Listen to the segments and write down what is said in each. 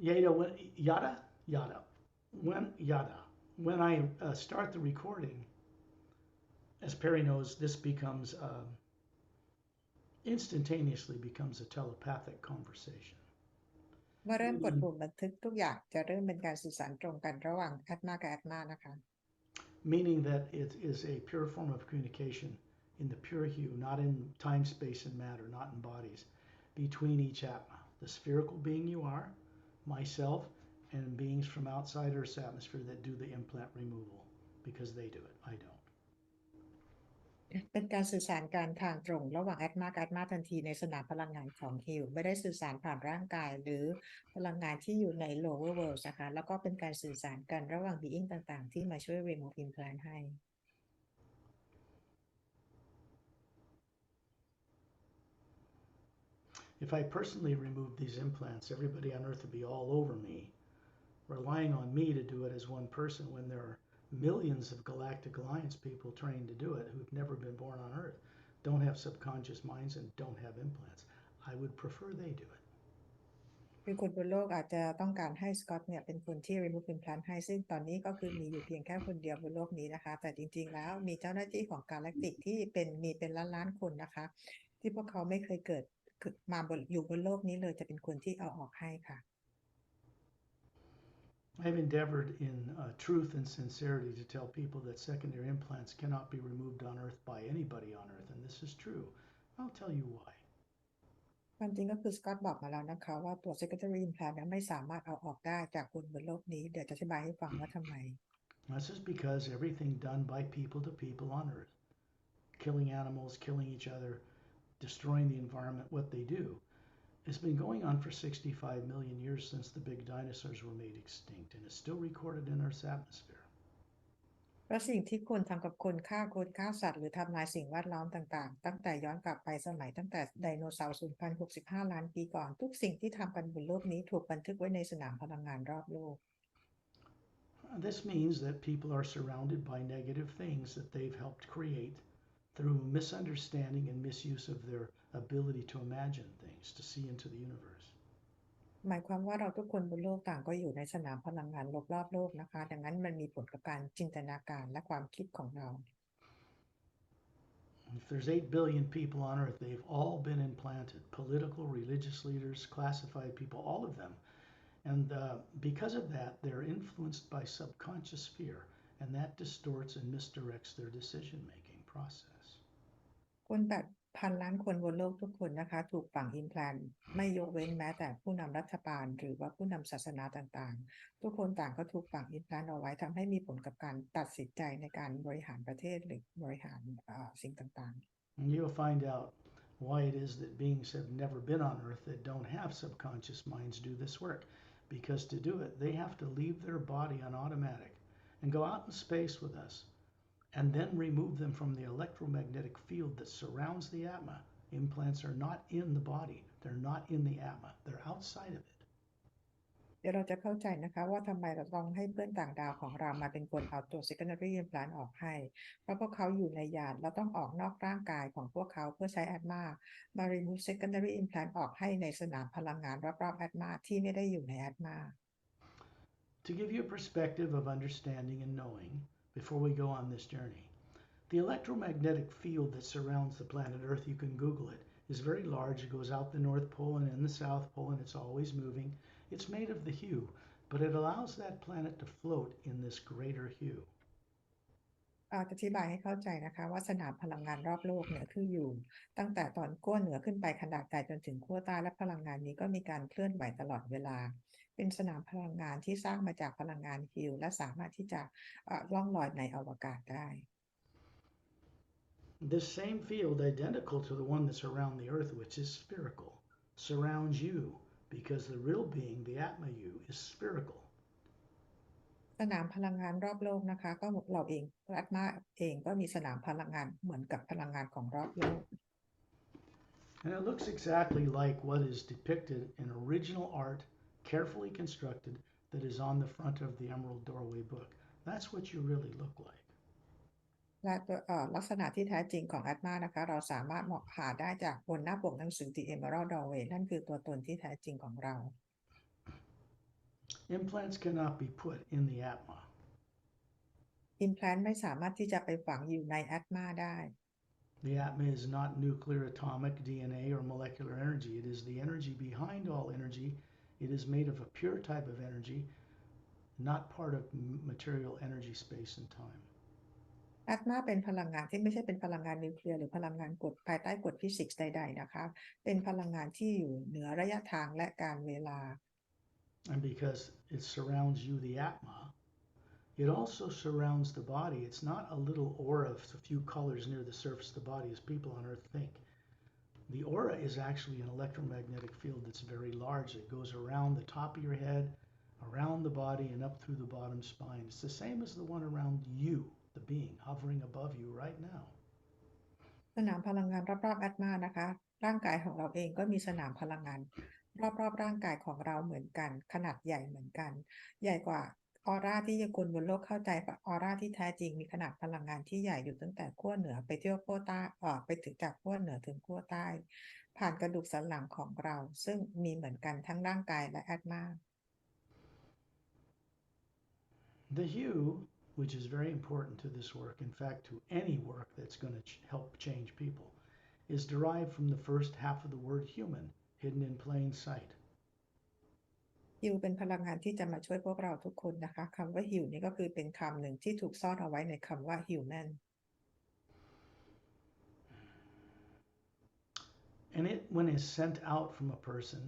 Yada, yada, yada. When I start the recording, as Perry knows, this becomes instantaneously becomes a telepathic conversation. เมื่อเริ่มกด Meaning, ปุ่มบันทึกทุกอย่างจะเริ่มเป็นการสื่อสารตรงกันระหว่างแอดมากับแอดมานะคะ meaning that it is a pure form of communication in the pure hue, not in time, space, and matter, not in bodies, between each atma, the spherical being you are, myself, and beings from outside Earth's atmosphere that do the implant removal because they do it. I don't. เป็นการสื่อสารการทางตรงระหว่างแอดมากับแอดมาทันทีในสนามพลังงานของฮิวไม่ได้สื่อสารผ่านร่างกายหรือพลังงานที่อยู่ใน lower world นะคะแล้วก็เป็นการสื่อสารกันระหว่าง being ต่างๆที่มาช่วย remove implant ให้ If I personally removed these implants, everybody on Earth would be all over me, relying on me to do it as one person when there are millions of Galactic Alliance people trying to do it who've never been born on Earth, don't have subconscious minds, and don't have implants. I would prefer they do it. คือคนบนโลกอาจจะต้องการให้สกอตเนี่ยเป็นคนที่ remove implant ให้ซึ่งตอนนี้ก็คือมีอยู่เพียงแค่คนเดียวบนโลกนี้นะคะแต่จริงๆแล้วมีเจ้าหน้าที่ของกาแล็กติกที่มีเป็นล้านๆคนนะคะที่พวกเขาไม่เคยเกิดมาอยู่บนโลกนี้เลยจะเป็นคนที่เอาออกให้ค่ะ I've endeavored in truth and sincerity to tell people that secondary implants cannot be removed on Earth by anybody on Earth, and this is true. I'll tell you why. ความจริงก็คือสกอตบอกมาแล้วนะคะว่าตัว secondary implant เนี่ยไม่สามารถเอาออกได้จากคนบนโลกนี้เดี๋ยวจะอธิบายให้ฟังว่าทำไม This is because everything done by people to people on Earth, killing animals, killing each other, destroying the environment, what they do, has been going on for 65 million years since the big dinosaurs were made extinct, and is still recorded in Earth's atmosphere. เพราะสิ่งที่คนทำกับคนฆ่าสัตว์หรือทำลายสิ่งแวดล้อมต่างๆตั้งแต่ย้อนกลับไปสมัยตั้งแต่ไดโนเสาร์สูญพันธุ์65 ล้านปีก่อนทุกสิ่งที่ทำกันบนโลกนี้ถูกบันทึกไว้ในสนามพลังงานรอบโลก This means that people are surrounded by negative things that they've helped create through misunderstanding and misuse of their ability to imagine things, to see into the universe. หมายความว่าเราทุกคนบนโลกต่างก็อยู่ในสนามพลังงานรอบโลกนะคะดังนั้นมันมีผลกับการจินตนาการและความคิดของเรา If there's 8 billion people on Earth, they've all been implanted political, religious leaders, classified people, all of them. And because of that, they're influenced by subconscious fear, and that distorts and misdirects their decision making process. คน8,000 ล้านคนบนโลกทุกคนนะคะถูกฝังอิมแพลนไม่ยกเว้นแม้แต่ผู้นำรัฐบาลหรือว่าผู้นำศาสนาต่างๆทุกคนต่างก็ถูกฝังอิมแพลนเอาไว้ทำให้มีผลกับการตัดสินใจในการบริหารประเทศหรือบริหารสิ่งต่างAnd you'll find out why it is that beings have never been on Earth that don't have subconscious minds do this work. Because to do it, they have to leave their body on automatic and go out in space with us and then remove them from the electromagnetic field that surrounds the Atma. Implants are not in the body, they're not in the Atma, they're outside of it. ๆเดี๋ยวเราจะเข้าใจนะคะว่าทำไมเราต้องให้เพื่อนต่างดาวของเรามาเป็นคนเอาตัว secondary implant ออกให้เพราะพวกเขาอยู่ในยานเราต้องออกนอกร่างกายของพวกเขาเพื่อใช้แอดมา remove secondary implant ออกให้ในสนามพลังงานรอบๆแอดมาที่ไม่ได้อยู่ในแอดมา To give you a perspective of understanding and knowing before we go on this journey, the electromagnetic field that surrounds the planet Earth, you can Google it, is very large. It goes out the North Pole and in the South Pole, and it's always moving. It's made of the hue, but it allows that planet to float in this greater hue. อธิบายให้เข้าใจนะคะว่าสนามพลังงานรอบโลกเนี่ยคืออยู่ตั้งแต่ตอนขั้วเหนือขึ้นไปขนาดใหญ่จนถึงขั้วใต้และพลังงานนี้ก็มีการเคลื่อนไหวตลอดเวลาเป็นสนามพลังงานที่สร้างมาจากพลังงานฮิลและสามารถที่จะล่องลอยในอวกาศได้ This same field, identical to the one that's around the Earth, which is spherical, surrounds you because the real being, the Atma you, is spherical. สนามพลังงานรอบโลกนะคะก็เราเองแอดมาเองก็มีสนามพลังงานเหมือนกับพลังงานของรอบโลก And it looks exactly like what is depicted in original art, carefully constructed, that is on the front of the Emerald Doorway book. That's what you really look like. และตัวลักษณะที่แท้จริงของแอดมานะคะเราสามารถหาได้จากบนหน้าปกหนังสือ The Emerald Doorway นั่นคือตัวตนที่แท้จริงของเรา Implants cannot be put in the atma. implant ไม่สามารถที่จะไปฝังอยู่ในแอตมาได้ The atma is not nuclear, atomic, DNA, or molecular energy. It is the energy behind all energy. It is made of a pure type of energy, not part of material energy, space, and time. แอตมาเป็นพลังงานที่ไม่ใช่เป็นพลังงานนิวเคลียร์หรือพลังงานกฎภายใต้กฎฟิสิกส์ใดๆนะคะเป็นพลังงานที่อยู่เหนือระยะทางและการเวลา And because it surrounds you, the atma, it also surrounds the body. It's not a little aura of a few colors near the surface of the body as people on earth think. The aura is actually an electromagnetic field that's very large. It goes around the top of your head, around the body, and up through the bottom spine. It's the same as the one around you, the being hovering above you right now. สนามพลังงานรอบๆแอตมานะคะร่างกายของเราเองก็มีสนามพลังงานรอบๆร่างกายของเราเหมือนกันขนาดใหญ่เหมือนกันใหญ่กว่าออร่าที่คนบนโลกเข้าใจว่าออร่าที่แท้จริงมีขนาดพลังงานที่ใหญ่อยู่ตั้งแต่ขั้วเหนือไปเที่ยวขั้วใต้ไปถึงจากขั้วเหนือถึงขั้วใต้ผ่านกระดูกสันหลังของเราซึ่งมีเหมือนกันทั้งร่างกายและแอตมา The hue, which is very important to this work, in fact, to any work that's going to help change people, is derived from the first half of the word human, hidden in plain sight. ฮิวเป็นพลังงานที่จะมาช่วยพวกเราทุกคนนะคะคำว่าฮิวนี่ก็คือเป็นคำหนึ่งที่ถูกซ่อนเอาไว้ในคำว่า human And when it's sent out from a person,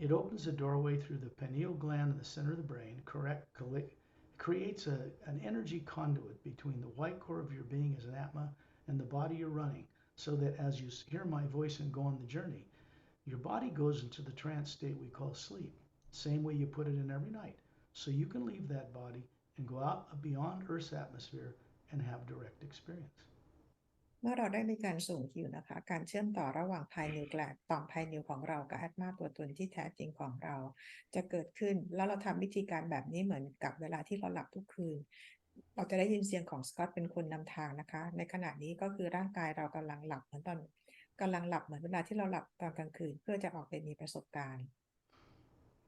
it opens a doorway through the pineal gland in the center of the brain, creates an energy conduit between the white core of your being as an atma and the body you're running, so that as you hear my voice and go on the journey, your body goes into the trance state we call sleep, same way you put it in every night. So you can leave that body and go out beyond Earth's atmosphere and have direct experience. เมื่อเราได้มีการส่งฮิวนะคะการเชื่อมต่อระหว่างภายนิวแกลดต่อมภายนิวของเรากับแอตมาตัวตนที่แท้จริงของเราจะเกิดขึ้นแล้วเราทำวิธีการแบบนี้เหมือนกับเวลาที่เราหลับทุกคืนเราจะได้ยินเสียงของสกอตเป็นคนนำทางนะคะในขณะนี้ก็คือร่างกายเรากำลังหลับเหมือนเวลาที่เราหลับตอนกลางคืนเพื่อจะออกไปมีประสบการณ์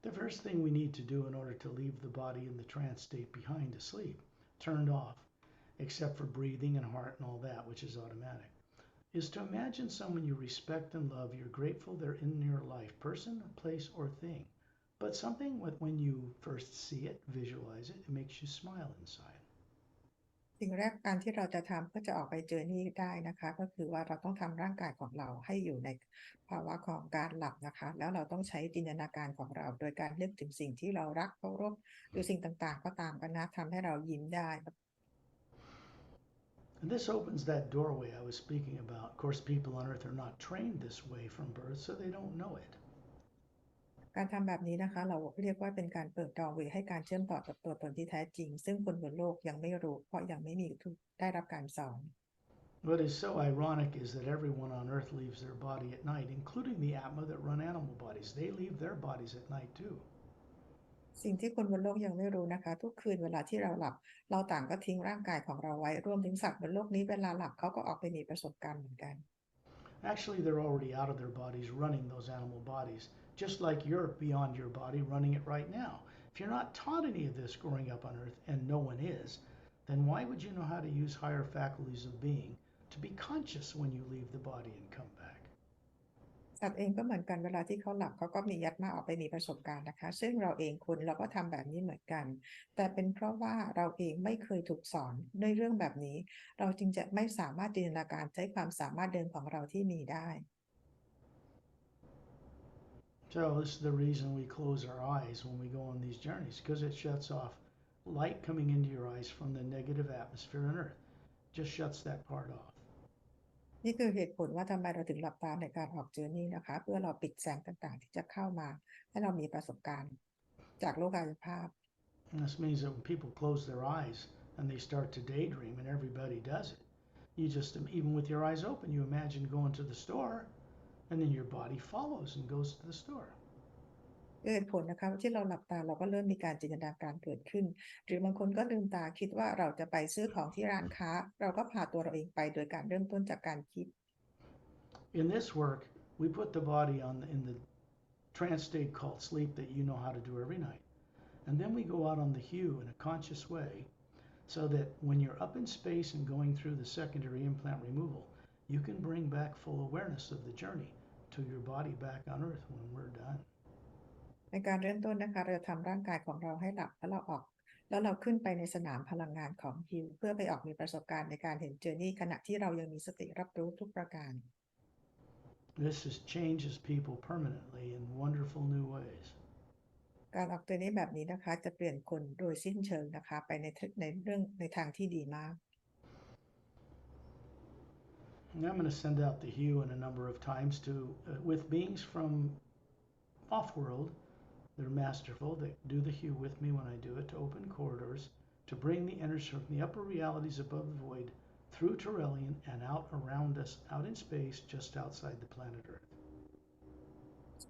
The first thing we need to do in order to leave the body in the trance state behind asleep, turned off, except for breathing and heart and all that, which is automatic, is to imagine someone you respect and love. You're grateful they're in your life, person, place, or thing. But something with when you first see it, visualize it, it makes you smile inside. สิ่งแรกการที่เราจะทำเพื่อจะออกไปเจอนี่ได้นะคะก็คือว่าเราต้องทำร่างกายของเราให้อยู่ในภาวะของการหลับนะคะแล้วเราต้องใช้จินตนาการของเราโดยการนึกถึงสิ่งที่เรารักเคารพหรือสิ่งต่างๆก็ตามกันนะทำให้เรายิ้มได้ And this opens that doorway I was speaking about. Of course, people on earth are not trained this way from birth, so they don't know it. การทำแบบนี้นะคะเราเรียกว่าเป็นการเปิดดอร์เวย์ให้การเชื่อมต่อกับตัวตนที่แท้จริงซึ่งคนบนโลกยังไม่รู้เพราะยังไม่มีได้รับการสอน What is so ironic is that everyone on earth leaves their body at night, including the atma that run animal bodies. They leave their bodies at night too. สิ่งที่คนบนโลกยังไม่รู้นะคะทุกคืนเวลาที่เราหลับเราต่างก็ทิ้งร่างกายของเราไว้รวมถึงสัตว์บนโลกนี้เวลาหลับเขาก็ออกไปมีประสบการณ์เหมือนกัน Actually, they're already out of their bodies running those animal bodies, just like you're beyond your body running it right now. If you're not taught any of this growing up on earth, and no one is, then why would you know how to use higher faculties of being to be conscious when you leave the body and come back? สัตว์เองก็เหมือนกันเวลาที่เขาหลับเขาก็มียัตมาออกไปมีประสบการณ์นะคะซึ่งเราเองคนเราก็ทำแบบนี้เหมือนกันแต่เป็นเพราะว่าเราเองไม่เคยถูกสอนในเรื่องแบบนี้เราจึงจะไม่สามารถจินตนาการใช้ความสามารถเดิมของเราที่มีได้ So, this is the reason we close our eyes when we go on these journeys, because it shuts off light coming into your eyes from the negative atmosphere on earth. Just shuts that part off. นี่คือเหตุผลว่าทำไมเราถึงหลับตาในการออกเจอนี่นะคะเพื่อเราปิดแสงต่างๆที่จะเข้ามาให้เรามีประสบการณ์จากโลกายภาพ And this means that when people close their eyes and they start to daydream, and everybody does it, you just, even with your eyes open, you imagine going to the store, and then your body follows and goes to the store. ด้วยเหตุผลนะคะที่เราหลับตาเราก็เริ่มมีการจินตนาการเกิดขึ้นหรือบางคนก็ลืมตาคิดว่าเราจะไปซื้อของที่ร้านค้าเราก็พาตัวเราเองไปโดยการเริ่มต้นจากการคิด In this work, we put the body in the trance state called sleep that you know how to do every night. And then we go out on the hue in a conscious way so that when you're up in space and going through the secondary implant removal, you can bring back full awareness of the journey to your body back on Earth when we're done. ในการเริ่มต้นนะคะเราจะทำร่างกายของเราให้หลับแล้วเราขึ้นไปในสนามพลังงานของฮิวเพื่อไปออกมีประสบการณ์ในการเห็นเจอร์นี่ขณะที่เรายังมีสติรับรู้ทุกประการ This changes people permanently in wonderful new ways. การออกเจอร์นี่แบบนี้นะคะจะเปลี่ยนคนโดยสิ้นเชิงนะคะไปในทางที่ดีมาก And I'm going to send out the hue in a number of times with beings from off-world. They're masterful. They do the hue with me when I do it to open corridors, to bring the energy from the upper realities above the void through Turelian and out around us, out in space, just outside the planet Earth.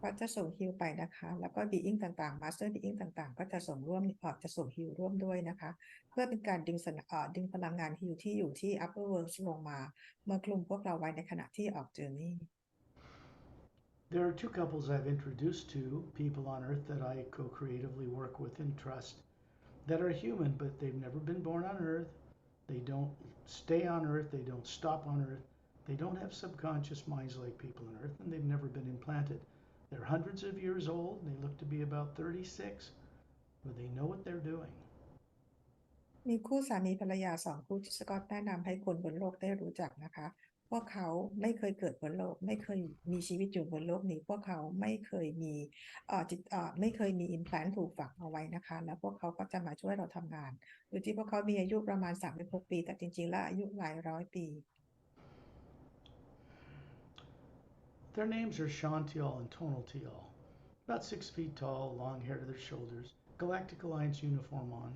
ก็จะส่งฮิวไปนะคะแล้วก็บีอิงต่างๆมาสเตอร์บีอิงต่างๆก็จะส่งฮิวร่วมด้วยนะคะเพื่อเป็นการดึงพลังงานฮิวที่อยู่ที่ upper world ลงมาคลุมพวกเราไว้ในขณะที่ออกเจอร์นี่ There are two couples I've introduced to people on Earth that I co-creatively work with and trust that are human, but they've never been born on Earth. They don't stay on Earth. They don't stop on Earth. They don't have subconscious minds like people on Earth, and they've never been implanted. They're hundreds of years old. They look to be about 36, but they know what they're doing. มีคู่สามีภรรยา2คู่ที่สกอตแนะนำให้คนบนโลกได้รู้จักนะคะพวกเขาไม่เคยเกิดบนโลกไม่เคยมีชีวิตอยู่บนโลกนี้พวกเขาไม่เคยมีไม่เคยมี implant ถูกฝังเอาไว้นะคะแล้วพวกเขาก็จะมาช่วยเราทำงานโดยที่พวกเขามีอายุประมาณ36ปีแต่จริงๆแล้วอายุหลายร้อยปี Their names are Shantial and Tonaltial. About 6 feet tall, long hair to their shoulders, Galactic Alliance uniform on.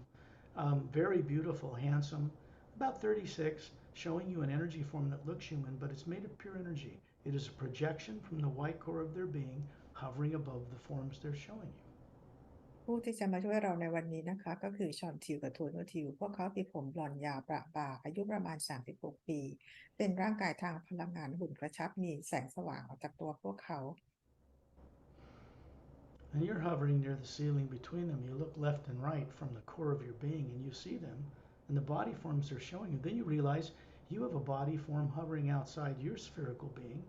Very beautiful, handsome, about 36, showing you an energy form that looks human, but it's made of pure energy. It is a projection from the white core of their being, hovering above the forms they're showing you. ผู้ที่จะมาช่วยเราในวันนี้นะคะก็คือชอนทิวกับโทโนทิวพวกเขามีผมบลอนด์ยาวประบ่าอายุประมาณ36ปีเป็นร่างกายทางพลังงานหุ่นกระชับมีแสงสว่างออกจากตัวพวกเขา And you're hovering near the ceiling between them. You look left and right from the core of your being and you see them and the body forms they're showing you. Then you realize you have a body form hovering outside your spherical being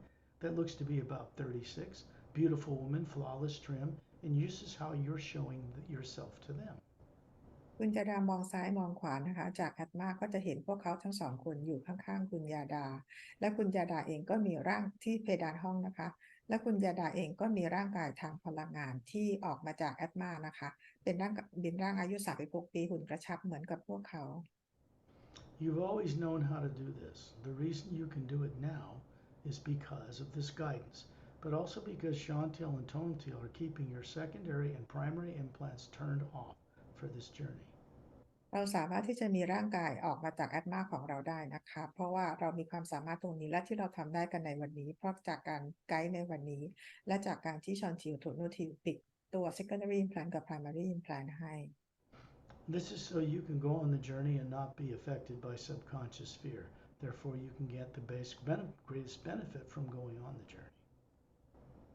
that looks to be about 36. Beautiful woman, flawless trim, and this is how you're showing yourself to them. คุณยาดามองซ้ายมองขวานะคะจากแอตมาก็จะเห็นพวกเขาทั้งสองคนอยู่ข้างๆคุณยาดาและคุณยาดาเองก็มีร่างที่เพดานห้องนะคะและคุณยาดาเองก็มีร่างกายทางพลังงานที่ออกมาจากแอตมานะคะเป็นร่างอายุ36ปีหุ่นกระชับเหมือนกับพวกเขา You've always known how to do this. The reason you can do it now is because of this guidance, but also because Chantil and Tontil are keeping your secondary and primary implants turned off for this journey. เราสามารถที่จะมีร่างกายออกมาจากแอตมาของเราได้นะคะเพราะว่าเรามีความสามารถตรงนี้และที่เราทำได้กันในวันนี้เพราะจากการไกด์ในวันนี้และจากการที่ชอนทิวโทโนทิวปิดตัว secondary implant กับ primary implant ให้ This is so you can go on the journey and not be affected by subconscious fear. Therefore, you can get the greatest benefit from going on the journey.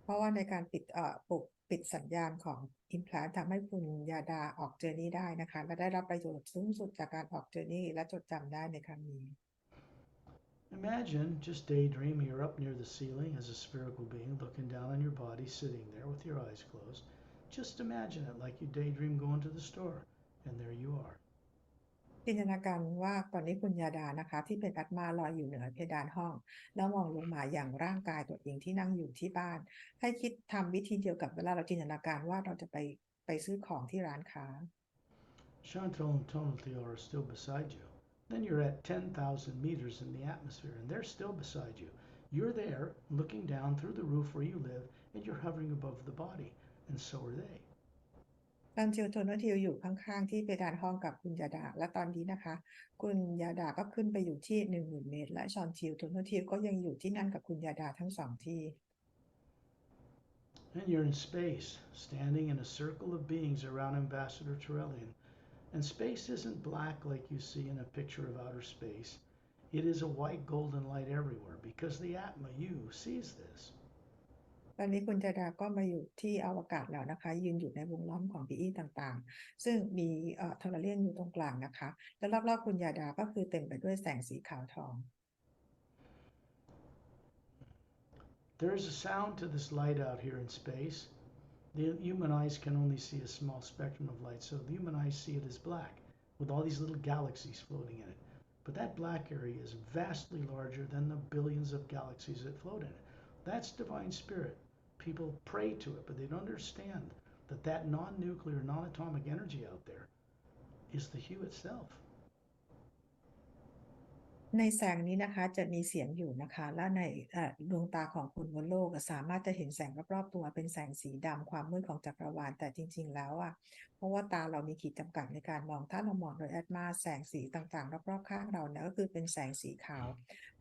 เพราะว่าในการปิดสัญญาณของ implant ทำให้คุณยาดาออกเจอร์นี่ได้นะคะและได้รับประโยชน์สูงสุดจากการออกเจอร์นี่และจดจำได้ในครั้งนี้ Imagine, just daydream, you're up near the ceiling as a spherical being looking down on your body, sitting there with your eyes closed. Just imagine it like you daydream going to the store, and there you are. จินตนาการว่าตอนนี้คุณยาดานะคะที่เป็นอัตมาลอยอยู่เหนือเพดานห้องแล้วมองลงมาอย่างร่างกายตัวเองที่นั่งอยู่ที่บ้านให้คิดทำวิธีเดียวกับเวลาเราจินตนาการว่าเราจะไปซื้อของที่ร้านค้า Chantal and Tonaltiel are still beside you. Then you're at 10,000 meters in the atmosphere, and they're still beside you. You're there, looking down through the roof where you live, and you're hovering above the body, and so are they. ตอนโทโนทิวอยู่ข้างๆที่เพดานห้องกับคุณยาดาและตอนนี้นะคะคุณยาดาก็ขึ้นไปอยู่ที่ 10,000 เมตรและชอนทิวโทโนทิวก็ยังอยู่ที่นั่นกับคุณยาดาทั้งสองที่ And you're in space, standing in a circle of beings around Ambassador Turelian. And space isn't black like you see in a picture of outer space. It is a white golden light everywhere because the Atma, you, sees this. ตอนนี้คุณจดาก็มาอยู่ที่อวกาศแล้วนะคะยืนอยู่ในวงล้อมของบีอีต่างๆซึ่งมีทอร์เรียนอยู่ตรงกลางนะคะแล้วรอบๆคุณยาดาก็คือเต็มไปด้วยแสงสีขาวทอง There is a sound to this light out here in space. The human eyes can only see a small spectrum of light, so the human eyes see it as black, with all these little galaxies floating in it. But that black area is vastly larger than the billions of galaxies that float in it. That's divine spirit. People pray to it, but they don't understand that that non-nuclear, non-atomic energy out there is the hue itself. ในแสงนี้นะคะจะมีเสียงอยู่นะคะและในดวงตาของคุณบนโลกสามารถจะเห็นแสงรอบๆตัวเป็นแสงสีดำความมืดของจักรวาลแต่จริงๆแล้วเพราะว่าตาเรามีขีดจำกัดในการมองถ้าเรามองโดยแอดมาแสงสีต่างๆรอบๆข้างเราเนี่ยก็คือเป็นแสงสีขาว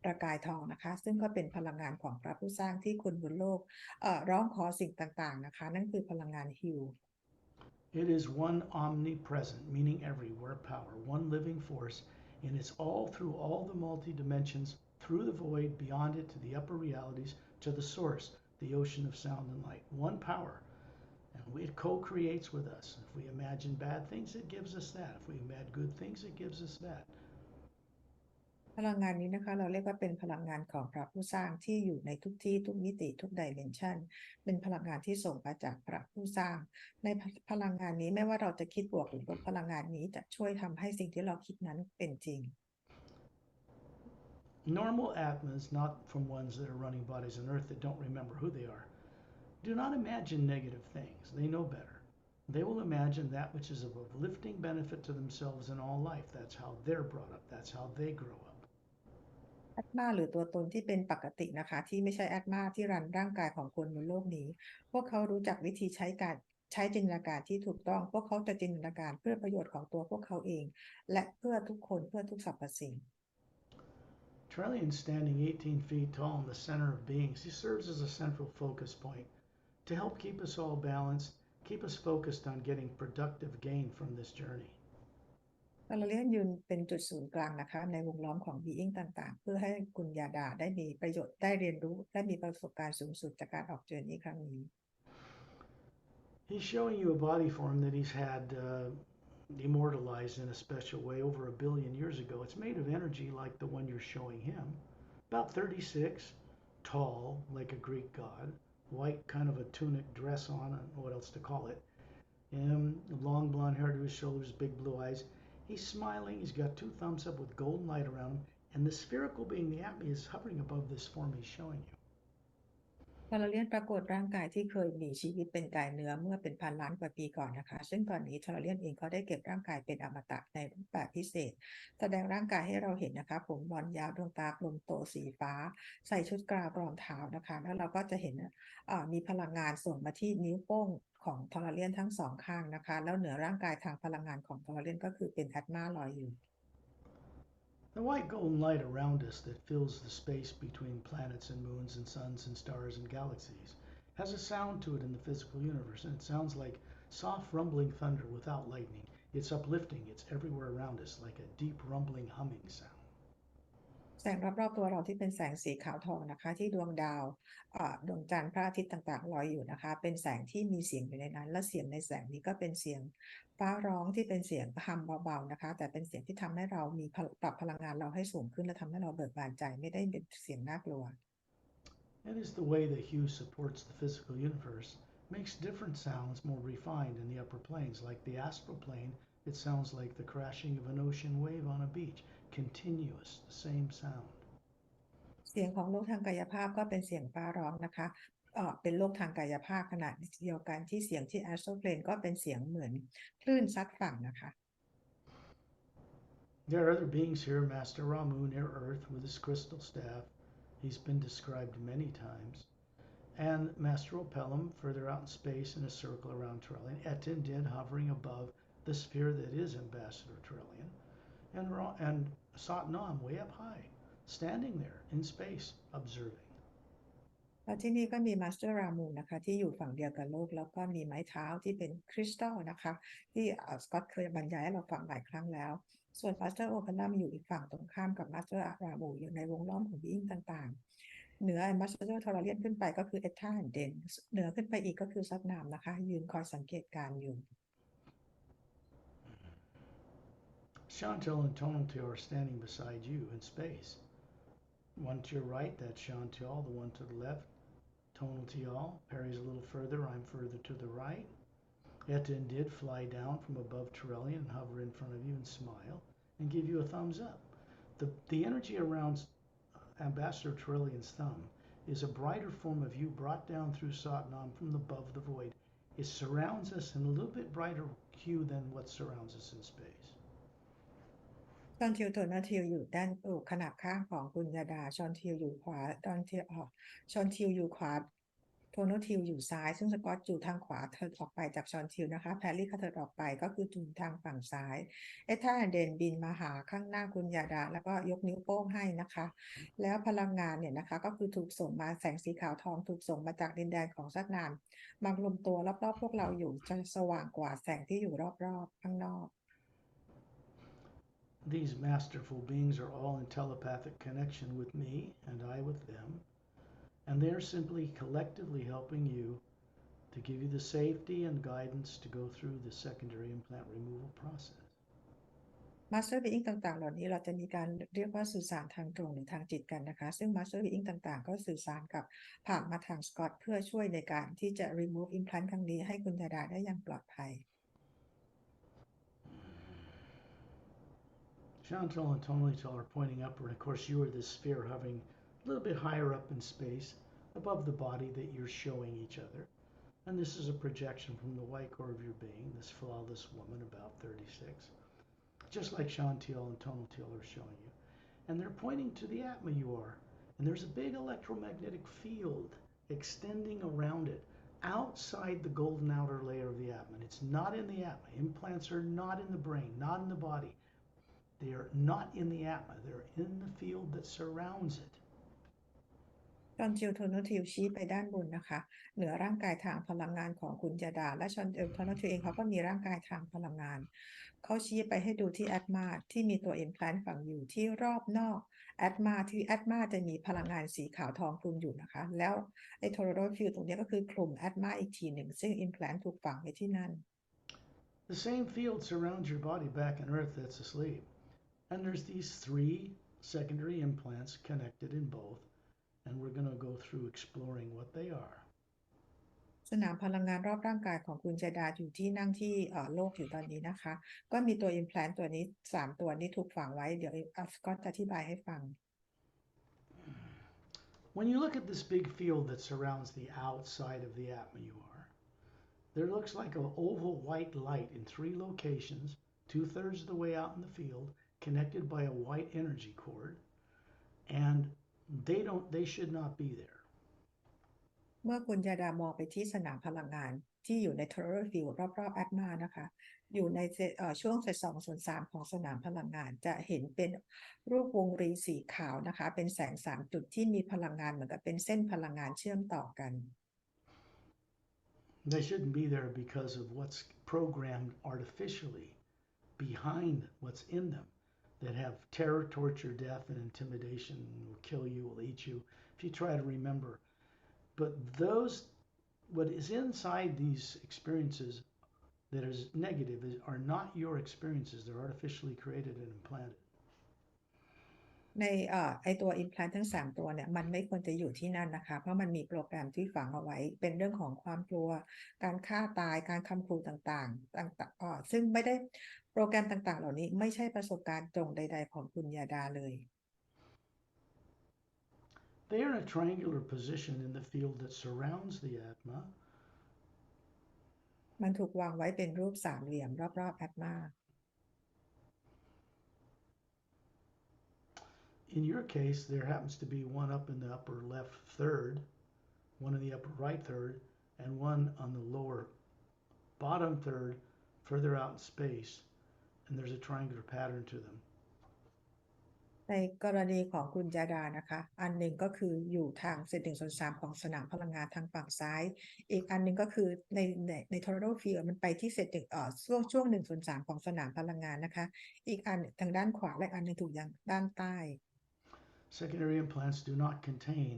ประกายทองนะคะซึ่งก็เป็นพลังงานของพระผู้สร้างที่คุณบนโลกร้องขอสิ่งต่างๆนะคะนั่นคือพลังงานฮิว It is one omnipresent, meaning everywhere, power, one living force, and it's all through all the multi-dimensions, through the void, beyond it, to the upper realities, to the source, the ocean of sound and light. One power. And it co-creates with us. If we imagine bad things, it gives us that. If we imagine good things, it gives us that. พลังงานนี้นะคะเราเรียกว่าเป็นพลังงานของพระผู้สร้างที่อยู่ในทุกที่ทุกมิติทุกดิเมนชันเป็นพลังงานที่ส่งมาจากพระผู้สร้างในพลังงานนี้ไม่ว่าเราจะคิดบวกหรือลบพลังงานนี้จะช่วยทำให้สิ่งที่เราคิดนั้นเป็นจริง Normal atmas, not from ones that are running bodies on earth that don't remember who they are, do not imagine negative things. They know better. They will imagine that which is of uplifting benefit to themselves in all life. That's how they're brought up. That's how they grow up. แอดมาหรือตัวตนที่เป็นปกตินะคะที่ไม่ใช่แอดมาที่รันร่างกายของคนบนโลกนี้พวกเขารู้จักวิธีใช้จินตนาการที่ถูกต้องพวกเขาจะจินตนาการเพื่อประโยชน์ของตัวพวกเขาเองและเพื่อทุกคนเพื่อทุกสรรพสิ่ง Trillian standing 18 feet tall in the center of beings, he serves as a central focus point to help keep us all balanced, keep us focused on getting productive gain from this journey. เราเรียนยืนเป็นจุดศูนย์กลางนะคะในวงล้อมของบีอิงต่างๆเพื่อให้คุณยาดาได้มีประโยชน์ได้เรียนรู้และมีประสบการณ์สูงสุดจากการออกเจอร์นี้ครั้งนี้ He's showing you a body form that he's had immortalized in a special way over 1 billion years ago. It's made of energy like the one you're showing him, about 36, tall like a Greek god, white kind of a tunic dress on, I don't know what else to call it, and long blonde hair to his shoulders, big blue eyes. He's smiling, he's got 2 thumbs up with golden light around him, and the spherical being, the Atma, is hovering above this form he's showing you. พอเราเลียนปรากฏร่างกายที่เคยมีชีวิตเป็นกายเนื้อเมื่อเป็นพันล้านกว่าปีก่อนนะคะซึ่งตอนนี้ทอร์เรียนเองเขาได้เก็บร่างกายเป็นอมตะในรูปแบบพิเศษแสดงร่างกายให้เราเห็นนะคะผมบอลยาวดวงตากลมโตสีฟ้าใส่ชุดกราวกรองเท้านะคะแล้วเราก็จะเห็นมีพลังงานส่งมาที่นิ้วโป้งของทอร์เรียนทั้งสองข้างนะคะแล้วเหนือร่างกายทางพลังงานของทอร์เรียนก็คือเป็นแอตมาลอยอยู่ The white golden light around us that fills the space between planets and moons and suns and stars and galaxies has a sound to it in the physical universe, and it sounds like soft rumbling thunder without lightning. It's uplifting, it's everywhere around us, like a deep rumbling humming sound. แสงรอบๆตัวเราที่เป็นแสงสีขาวทองนะคะที่ดวงดาวดวงจันทร์พระอาทิตย์ต่างๆลอยอยู่นะคะเป็นแสงที่มีเสียงอยู่ในนั้นและเสียงในแสงนี้ก็เป็นเสียงฟ้าร้องที่เป็นเสียงฮัมเบาๆนะคะแต่เป็นเสียงที่ทำให้เรามีปรับพลังงานเราให้สูงขึ้นและทำให้เราเบิกบานใจไม่ได้เป็นเสียงน่ากลัว It is the way that hue supports the physical universe, makes different sounds more refined in the upper planes, like the astral plane. It sounds like the crashing of an ocean wave on a beach, continuous, the same sound. เสียงของโลกทางกายภาพก็เป็นเสียงฟ้าร้องนะคะเป็นโลกทางกายภาพขณะเดียวกันที่เสียงที่ astral plane ก็เป็นเสียงเหมือนคลื่นซัดฝั่งนะคะ There are other beings here, Master Ramu near Earth with his crystal staff. He's been described many times. And Master Opelum further out in space in a circle around Trillian. Etin Din hovering above the sphere that is Ambassador Trillian. And Satnam way up high, standing there in space, observing. แล้วที่นี่ก็มีมาสเตอร์รามูนนะคะที่อยู่ฝั่งเดียวกับโลกแล้วก็มีไม้เท้าที่เป็นคริสตัลนะคะที่สกอตเคยบรรยายให้เราฟังหลายครั้งแล้วส่วนมาสเตอร์โอเพนัมอยู่อีกฝั่งตรงข้ามกับมาสเตอร์รามูอยู่ในวงล้อมของบีอิงต่างๆ เหนือ ambassador Taurarian ขึ้นไปก็คือ Etta and Den เหนือขึ้นไปอีกก็คือซับนามนะคะยืนคอยสังเกตการณ์อยู่ Chantel and Tonaltil are standing beside you in space. One to your right, that's Chantel. The one to the left, Tonaltil. Perry's a little further. I'm further to the right. Etta and Did fly down from above Torellian and hover in front of you and smile and give you a thumbs up. The energy around Ambassador Torellian's thumb is a brighter form of you brought down through Satnam from above the void. It surrounds us in a little bit brighter hue than what surrounds us in space. ชอนทิวโทนาทิวอยู่ด้านขนาบข้างของคุณยาดาชอนทิวอยู่ขวาชอนทิวอยู่ขวาโทนาทิวอยู่ซ้ายซึ่งสกอตอยู่ทางขวาเทิร์นออกไปจากชอนทิวนะคะแพรรี่เขาเทิร์นออกไปก็คืออยู่ทางฝั่งซ้ายเอท่าเดนบินมาหาข้างหน้าคุณยาดาแล้วก็ยกนิ้วโป้งให้นะคะแล้วพลังงานเนี่ยนะคะก็คือถูกส่งมาแสงสีขาวทองถูกส่งมาจากดินแดนของซัดนามมารวมตัวรอบๆพวกเราอยู่จะสว่างกว่าแสงที่อยู่รอบๆข้างนอกThese masterful beings are all in telepathic connection with me and I with them, and they're simply collectively helping you to give you the safety and guidance to go through the secondary implant removal process. มาสเตอร์บีอิงต่างๆเหล่านี้เราจะมีการเรียกว่าสื่อสารทางตรงหรือทางจิตกันนะคะซึ่งมาสเตอร์บีอิงต่างๆก็สื่อสารกับผ่านมาทางสกอตเพื่อช่วยในการที่จะ remove implant ครั้งนี้ให้คุณยาดาได้อย่างปลอดภัย Chantal and Tonalito are pointing upward. Of course, you are this sphere hovering a little bit higher up in space above the body that you're showing each other. And this is a projection from the white core of your being, this flawless woman about 36, just like Chantal and Tonaltil are showing you. And they're pointing to the Atma you are. And there's a big electromagnetic field extending around it outside the golden outer layer of the Atma. It's not in the Atma. Implants are not in the brain, not in the body. They are not in the Atma. They're in the field that surrounds it. ชอนทิวโทโนทิวชี้ไปด้านบนนะคะเหนือร่างกายทางพลังงานของคุณยาดาและชอนโทโนทิวเองเขาก็มีร่างกายทางพลังงานเขาชี้ไปให้ดูที่แอดมาที่มีตัว implant ฝังอยู่ที่รอบนอกแอดมาที่แอดมาจะมีพลังงานสีขาวทองคลุมอยู่นะคะแล้วไอ้โทโรโดฟิลตรงนี้ก็คือคลุมแอดมาอีกทีหนึ่งซึ่ง implant ถูกฝังไว้ที่นั่น The same field surrounds your body back on Earth that's asleep. And there's these 3 secondary implants connected in both. And we're going to go through exploring what they are. สนามพลังงานรอบร่างกายของคุณเจดาอยู่ที่นั่งที่โลกอยู่ตอนนี้นะคะก็มีตัว implant ตัวนี้3ตัวนี้ถูกฝังไว้เดี๋ยวก็จะอธิบายให้ฟัง When you look at this big field that surrounds the outside of the Atma you are, there looks like an oval white light in 3 locations, 2/3 of the way out in the field, connected by a white energy cord, and they should not be there. เมื่อคุณยาดามองไปที่สนามพลังงานที่อยู่ใน Terror Field รอบๆแอดมานะคะอยู่ในช่วงเศษ2/3ของสนามพลังงานจะเห็นเป็นรูปวงรีสีขาวนะคะเป็นแสง3จุดที่มีพลังงานเหมือนกับเป็นเส้นพลังงานเชื่อมต่อกัน They shouldn't be there because of what's programmed artificially behind what's in them that have terror, torture, death, and intimidation, will kill you, will eat you, if you try to remember. But what is inside these experiences that is negative are not your experiences. They're artificially created and implanted. ในไอตัว implant ทั้ง3ตัวเนี่ยมันไม่ควรจะอยู่ที่นั่นนะคะเพราะมันมีโปรแกรมที่ฝังเอาไว้เป็นเรื่องของความกลัวการฆ่าตายการคำขู่ต่างๆซึ่งไม่ได้โปรแกรมต่างๆเหล่านี้ไม่ใช่ประสบการณ์ตรงใดๆของคุณยาดาเลย They are in a triangular position in the field that surrounds the Atma. มันถูกวางไว้เป็นรูปสามเหลี่ยมรอบๆแอดมา In your case, there happens to be one up in the upper left third, one in the upper right third, and one on the lower bottom third, further out in space, and there's a triangular pattern to them. ในกรณีของคุณยาดานะคะอันหนึ่งก็คืออยู่ทางเศษ1/3ของสนามพลังงานทางฝั่งซ้ายอีกอันหนึ่งก็คือใน total field มันไปที่เศษช่วง1/3ของสนามพลังงานนะคะอีกอันทางด้านขวาและอันหนึ่งถูกอย่างด้านใต้ Secondary implants do not contain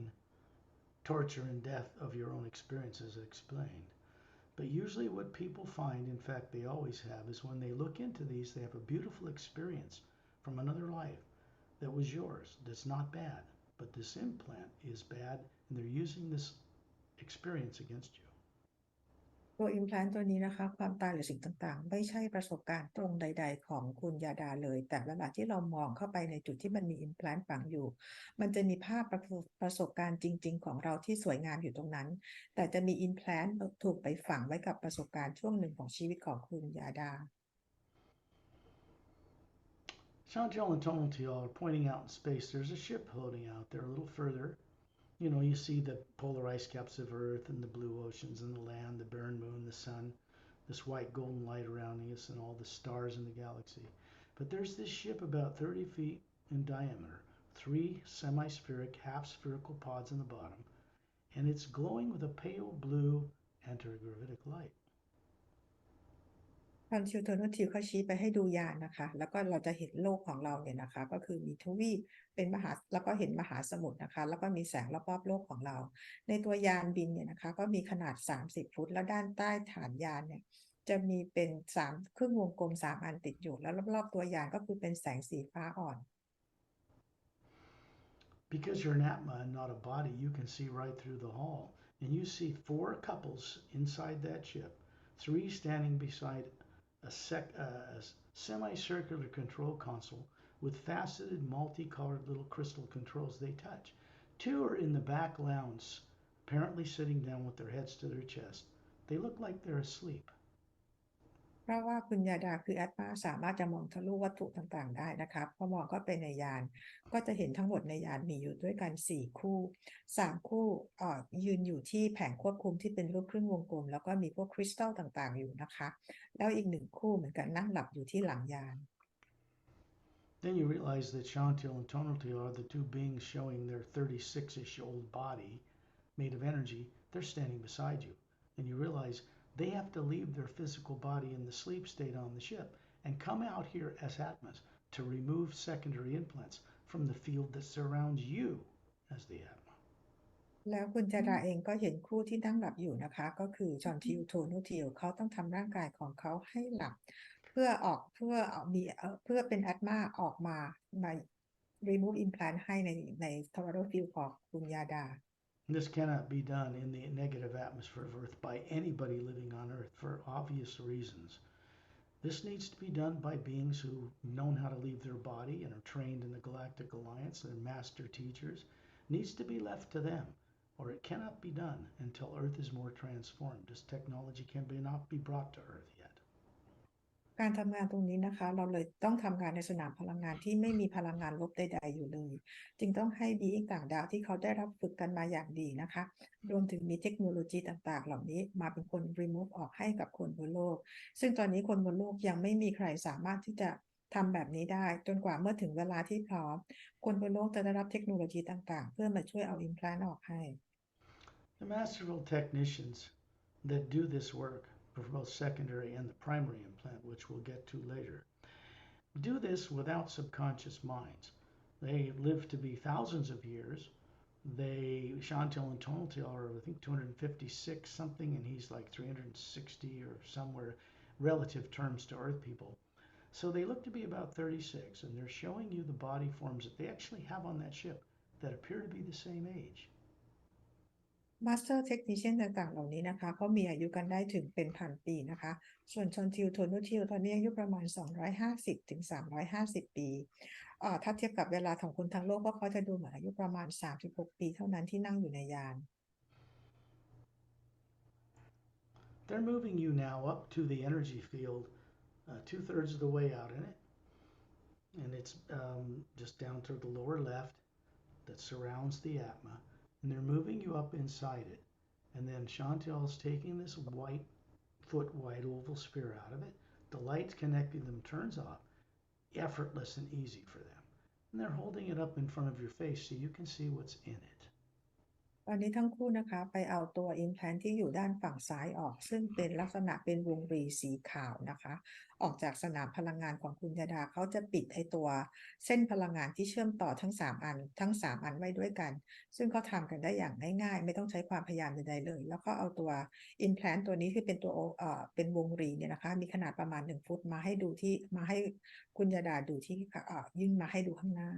torture and death of your own experience as explained. But usually, what people find, in fact, they always have, is when they look into these, they have a beautiful experience from another life that was yours that's not bad. But this implant is bad, and they're using this experience against you. ตัว implant ตัวนี้นะคะความตายหรือสิ่งต่างๆไม่ใช่ประสบการณ์ตรงใดๆของคุณยาดาเลยแต่เวลาที่เรามองเข้าไปในจุดที่มันมี implant ฝังอยู่มันจะมีภาพประสบการณ์จริงๆของเราที่สวยงามอยู่ตรงนั้นแต่จะมี implant ถูกไปฝังไว้กับประสบการณ์ช่วงหนึ่งของชีวิตของคุณยาดา Chantal and Tontiel are pointing out in space. There's a ship floating out there a little further. You know, you see the polar ice caps of Earth and the blue oceans and the land, the barren moon, the sun, this white golden light around us, and all the stars in the galaxy. But there's this ship about 30 feet in diameter, 3 semi-spheric, half-spherical pods in the bottom, and it's glowing with a pale blue antigravitic light. ตอนทิวเทอร์โนทิวเขาชี้ไปให้ดูยานนะคะแล้วก็เราจะเห็นโลกของเราเนี่ยนะคะก็คือมีทวีปเป็นแล้วก็เห็นมหาสมุทรนะคะแล้วก็มีแสงรอบๆโลกของเราในตัวยานบินเนี่ยนะคะก็มีขนาด30ฟุตแล้วด้านใต้ฐานยานเนี่ยจะมีเป็น3ครึ่งวงกลม3อันติดอยู่แล้วรอบๆตัวยานก็คือเป็นแสงสีฟ้าอ่อน Because you're an atma and not a body, you can see right through the hall, and you see 4 couples inside that ship, 3 standing beside a semicircular control console with faceted multicolored little crystal controls they touch. 2 are in the back lounge, apparently sitting down with their heads to their chest. They look like they're asleep. เพราะว่าคุณยาดาคือแอดมาสามารถจะมองทะลุวัตถุต่างๆได้นะครับพอมองเข้าไปในยานก็จะเห็นทั้งหมดในยานมีอยู่ด้วยกัน4คู่3คู่ยืนอยู่ที่แผงควบคุมที่เป็นรูปครึ่งวงกลมแล้วก็มีพวกคริสตัลต่างๆอยู่นะคะแล้วอีก1คู่เหมือนกันนั่งหลับอยู่ที่หลังยาน Then you realize that Chantil and Tonaltil are the 2 beings showing their 36-ish old body made of energy. They're standing beside you. And you realize they have to leave their physical body in the sleep state on the ship and come out here as Atmas to remove secondary implants from the field that surrounds you as the Atma. แล้วคุณจาดาเองก็เห็นคู่ที่นั่งหลับอยู่นะคะก็คือจอนทิวโทนูทิวเขาต้องทำร่างกายของเขาให้หลับเพื่อเป็นแอดมาออกมา remove implant ให้ใน toroidal field ของคุณยาดา This cannot be done in the negative atmosphere of Earth by anybody living on Earth for obvious reasons. This needs to be done by beings who've known how to leave their body and are trained in the Galactic Alliance. Their master teachers. It needs to be left to them, or it cannot be done until Earth is more transformed. This technology not be brought to Earth yet. การทำงานตรงนี้นะคะเราเลยต้องทำงานในสนามพลังงานที่ไม่มีพลังงานลบใดๆอยู่เลยจึงต้องให้บีอิงต่างดาวที่เขาได้รับฝึกกันมาอย่างดีนะคะรวมถึงมีเทคโนโลยีต่างๆเหล่านี้มาเป็นคน remove ออกให้กับคนบนโลกซึ่งตอนนี้คนบนโลกยังไม่มีใครสามารถที่จะทำแบบนี้ได้จนกว่าเมื่อถึงเวลาที่พร้อมคนบนโลกจะได้รับเทคโนโลยีต่างๆเพื่อมาช่วยเอา implant ออกให้ The masterful technicians that do this work for both secondary and the primary implant, which we'll get to later, do this without subconscious minds. They live to be thousands of years. Chantil and Tonaltil are, I think, 256 something, and he's like 360 or somewhere relative terms to Earth people. So they look to be about 36, and they're showing you the body forms that they actually have on that ship that appear to be the same age. Master Technician ต่างๆเหล่านี้นะคะเขามีอายุกันได้ถึงเป็นพันปีนะคะส่วนชอนทิวโทนูทิวตอนนี้อายุประมาณ250ถึง350ปีถ้าเทียบกับเวลาของคนทั้งโลกก็เขาจะดูเหมือนอายุประมาณ36ปีเท่านั้นที่นั่งอยู่ในยาน They're moving you now up to the energy field, 2/3 of the way out in it, and it's just down to the lower left that surrounds the Atma, and they're moving you up inside it. And then Chantel's taking this foot wide oval sphere out of it. The light connecting them turns off, effortless and easy for them. And they're holding it up in front of your face so you can see what's in it. ตอนนี้ทั้งคู่นะคะไปเอาตัว implant ที่อยู่ด้านฝั่งซ้ายออกซึ่งเป็นลักษณะเป็นวงรีสีขาวนะคะออกจากสนามพลังงานของคุณยาดาเขาจะปิดไอตัวเส้นพลังงานที่เชื่อมต่อทั้งสามอันไว้ด้วยกันซึ่งเขาทำกันได้อย่างง่ายๆไม่ต้องใช้ความพยายามใดๆเลยแล้วก็เอาตัว implant ตัวนี้ที่เป็นตัวเป็นวงรีเนี่ยนะคะมีขนาดประมาณ1 ฟุตมาให้คุณยาดาดูที่ยื่นมาให้ดูข้างหน้า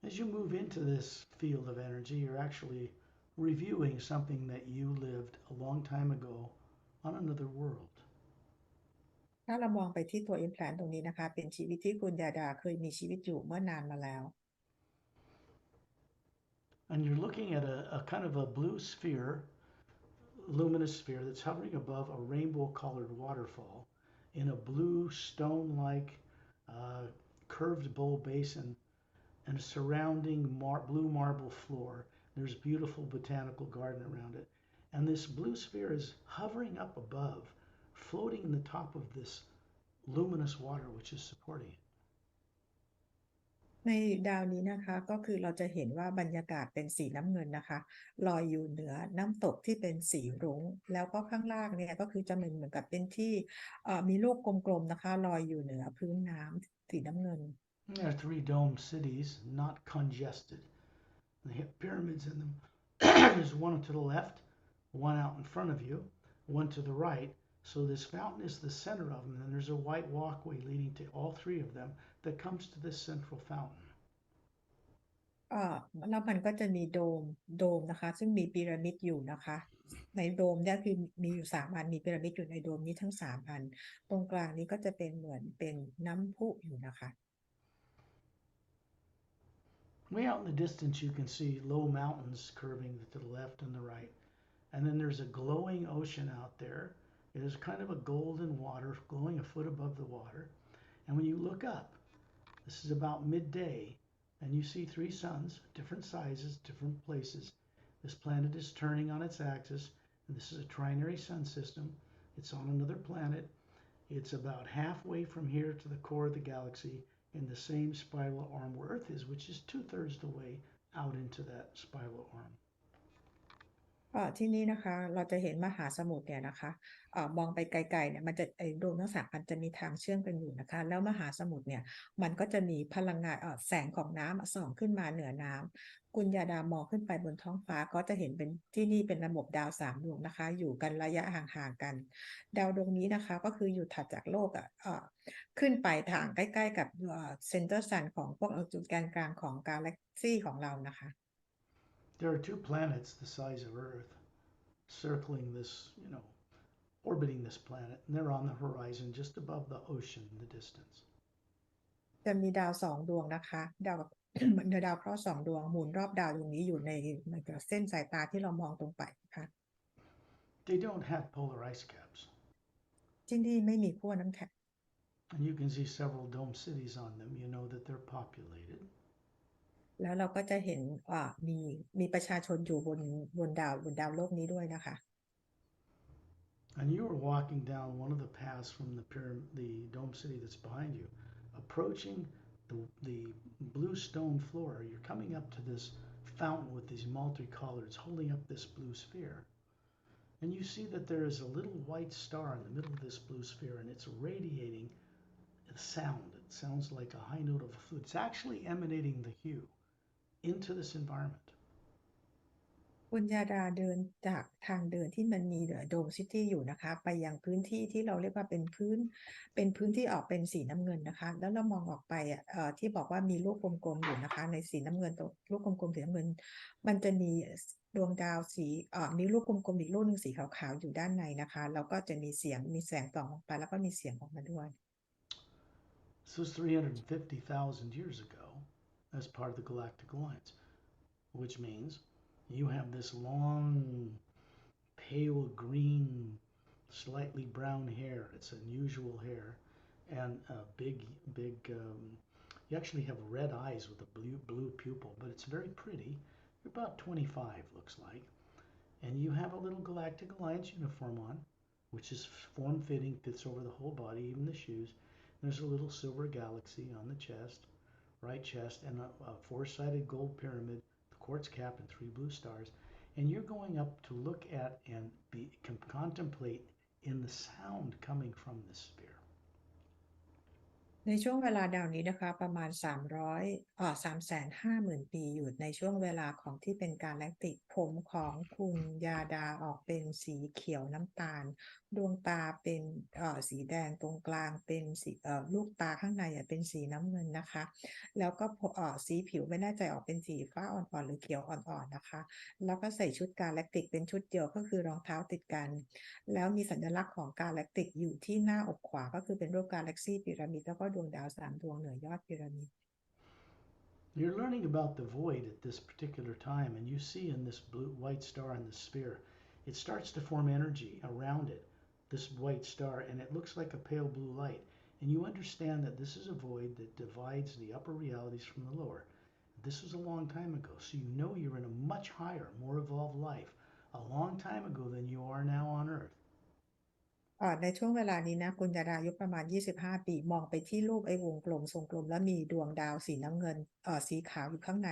As you move into this field of energy, you're actually reviewing something that you lived a long time ago on another world. ถ้าเรามองไปที่ตัว implant ตรงนี้นะคะเป็นชีวิตที่คุณยาดาเคยมีชีวิตอยู่เมื่อนานมาแล้ว And you're looking at a kind of a blue sphere, luminous sphere that's hovering above a rainbow colored waterfall in a blue stone like curved bowl basin and a surrounding blue marble floor. There's beautiful botanical garden around it. And this blue sphere is hovering up above, floating in the top of this luminous water which is supporting it. ในดาวนี้นะคะก็คือเราจะเห็นว่าบรรยากาศเป็นสีน้ำเงินนะคะลอยอยู่เหนือน้ำตกที่เป็นสีรุ้งแล้วก็ข้างล่างเนี่ยก็คือจะเหมือนกับเป็นที่มีลูกกลมๆนะคะลอยอยู่เหนือพื้นน้ำสีน้ำเงิน There are three domed cities, not congested. They have pyramids in them. There's one to the left, one out in front of you, one to the right. So this fountain is the center of them, and there's a white walkway leading to all three of them that comes to this central fountain. แล้วมันก็จะมีโดมนะคะซึ่งมีพีระมิดอยู่นะคะในโดมเนี่ยคือมีอยู่3 อันมีพีระมิดอยู่ในโดมนี้ทั้ง3 อันตรงกลางนี้ก็จะเป็นเหมือนเป็นน้ำพุอยู่นะคะ Way out in the distance, you can see low mountains curving to the left and the right. And then there's a glowing ocean out there. It is kind of a golden water, glowing a foot above the water. And when you look up, this is about midday, and you see three suns, different sizes, different places. This planet is turning on its axis, and this is a trinary sun system. It's on another planet. It's about halfway from here to the core of the galaxy in the same spiral arm where Earth is, which is 2/3 the way out into that spiral arm. ที่นี่นะคะเราจะเห็นมหาสมุทรเนี่ยนะคะมองไปไกลๆเนี่ยมันจะดวงทั้ง3 อันจะมีทางเชื่อมกันอยู่นะคะแล้วมหาสมุทรเนี่ยมันก็จะมีพลังงานแสงของน้ำส่องขึ้นมาเหนือน้ำคุณยาดามองขึ้นไปบนท้องฟ้าก็จะเห็นเป็นที่นี่เป็นระบบดาว3 ดวงนะคะอยู่กันระยะห่างๆกันดาวดวงนี้นะคะก็คืออยู่ถัดจากโลกขึ้นไปทางใกล้ๆกับเซนเตอร์ซันของพวกจุดแกนกลางของกาแล็กซี่ของเรานะคะ There are two planets the size of Earth circling this, orbiting this planet, and they're on the horizon just above the ocean in the distance. จะมีดาว2 ดวงนะคะเหมือนดาวเคราะห์2 ดวงหมุนรอบดาวดวงนี้อยู่ในเส้นสายตาที่เรามองตรงไปค่ะ They don't have polar ice caps. ที่นี่ไม่มีขั้วน้ำแข็ง And you can see several dome cities on them. You know that they're populated. แล้วเราก็จะเห็นมีประชาชนอยู่บนดาวโลกนี้ด้วยนะคะ And you are walking down one of the paths from the dome city that's behind you, approaching the blue stone floor. You're coming up to this fountain with these multicolors holding up this blue sphere. And you see that there is a little white star in the middle of this blue sphere, and it's radiating a sound. It sounds like a high note of a flute. It's actually emanating the hue into this environment. คุณยาดาเดินจากทางเดินที่มันมีโดมซิตี้อยู่นะคะไปยังพื้นที่ที่เราเรียกว่าเป็นพื้นที่ออกเป็นสีน้ำเงินนะคะแล้วเรามองออกไปที่บอกว่ามีลูกกลมๆอยู่นะคะในสีน้ำเงินตัวลูกกลมๆสีน้ำเงินมันจะมีดวงดาวสีมีลูกกลมๆอีกลูกนึงสีขาวๆอยู่ด้านในนะคะแล้วก็จะมีแสงส่องออกไปแล้วก็มีเสียงออกมาด้วย This was 350,000 years ago as part of the Galactic Alliance, which means you have this long, pale green, slightly brown hair. It's unusual hair, and a big. You actually have red eyes with a blue pupil, but it's very pretty. You're about 25, looks like, and you have a little Galactic Alliance uniform on, which is form-fitting, fits over the whole body, even the shoes. There's a little silver galaxy on the chest. right chest, and a four-sided gold pyramid, the quartz cap, and three blue stars. And you're going up to look at and contemplate in the sound coming from this sphere. ในช่วงเวลาดาวนี้นะคะประมาณ350,000 ปีอยู่ในช่วงเวลาของที่เป็นกาแล็กติกผมของคุณยาดาออกเป็นสีเขียวน้ำตาลดวงตาเป็นสีแดงตรงกลางเป็นสีลูกตาข้างในเป็นสีน้ำเงินนะคะแล้วก็สีผิวไม่แน่ใจออกเป็นสีฟ้าอ่อนๆหรือเขียวอ่อนๆนะคะแล้วก็ใส่ชุดกาแล็กติกเป็นชุดเดียวก็คือรองเท้าติดกันแล้วมีสัญลักษณ์ของกาแล็กติกอยู่ที่หน้าอกขวาก็คือเป็นรูปกาแล็กซี่พีระมิดแล้วก็ดวงดาว3 ดวงเหนือยอดพีระมิด You're learning about the void at this particular time, and you see in this blue white star in the sphere, it starts to form energy around it, this white star, and it looks like a pale blue light. And you understand that this is a void that divides the upper realities from the lower. This was a long time ago, so you know you're in a much higher, more evolved life a long time ago than you are now on Earth. ในช่วงเวลานี้นะคุณยาดาอายุประมาณ25 ปีมองไปที่รูปไอ้วงกลมทรงกลมแล้วมีดวงดาวสีน้ำเงินสีขาวอยู่ข้างใน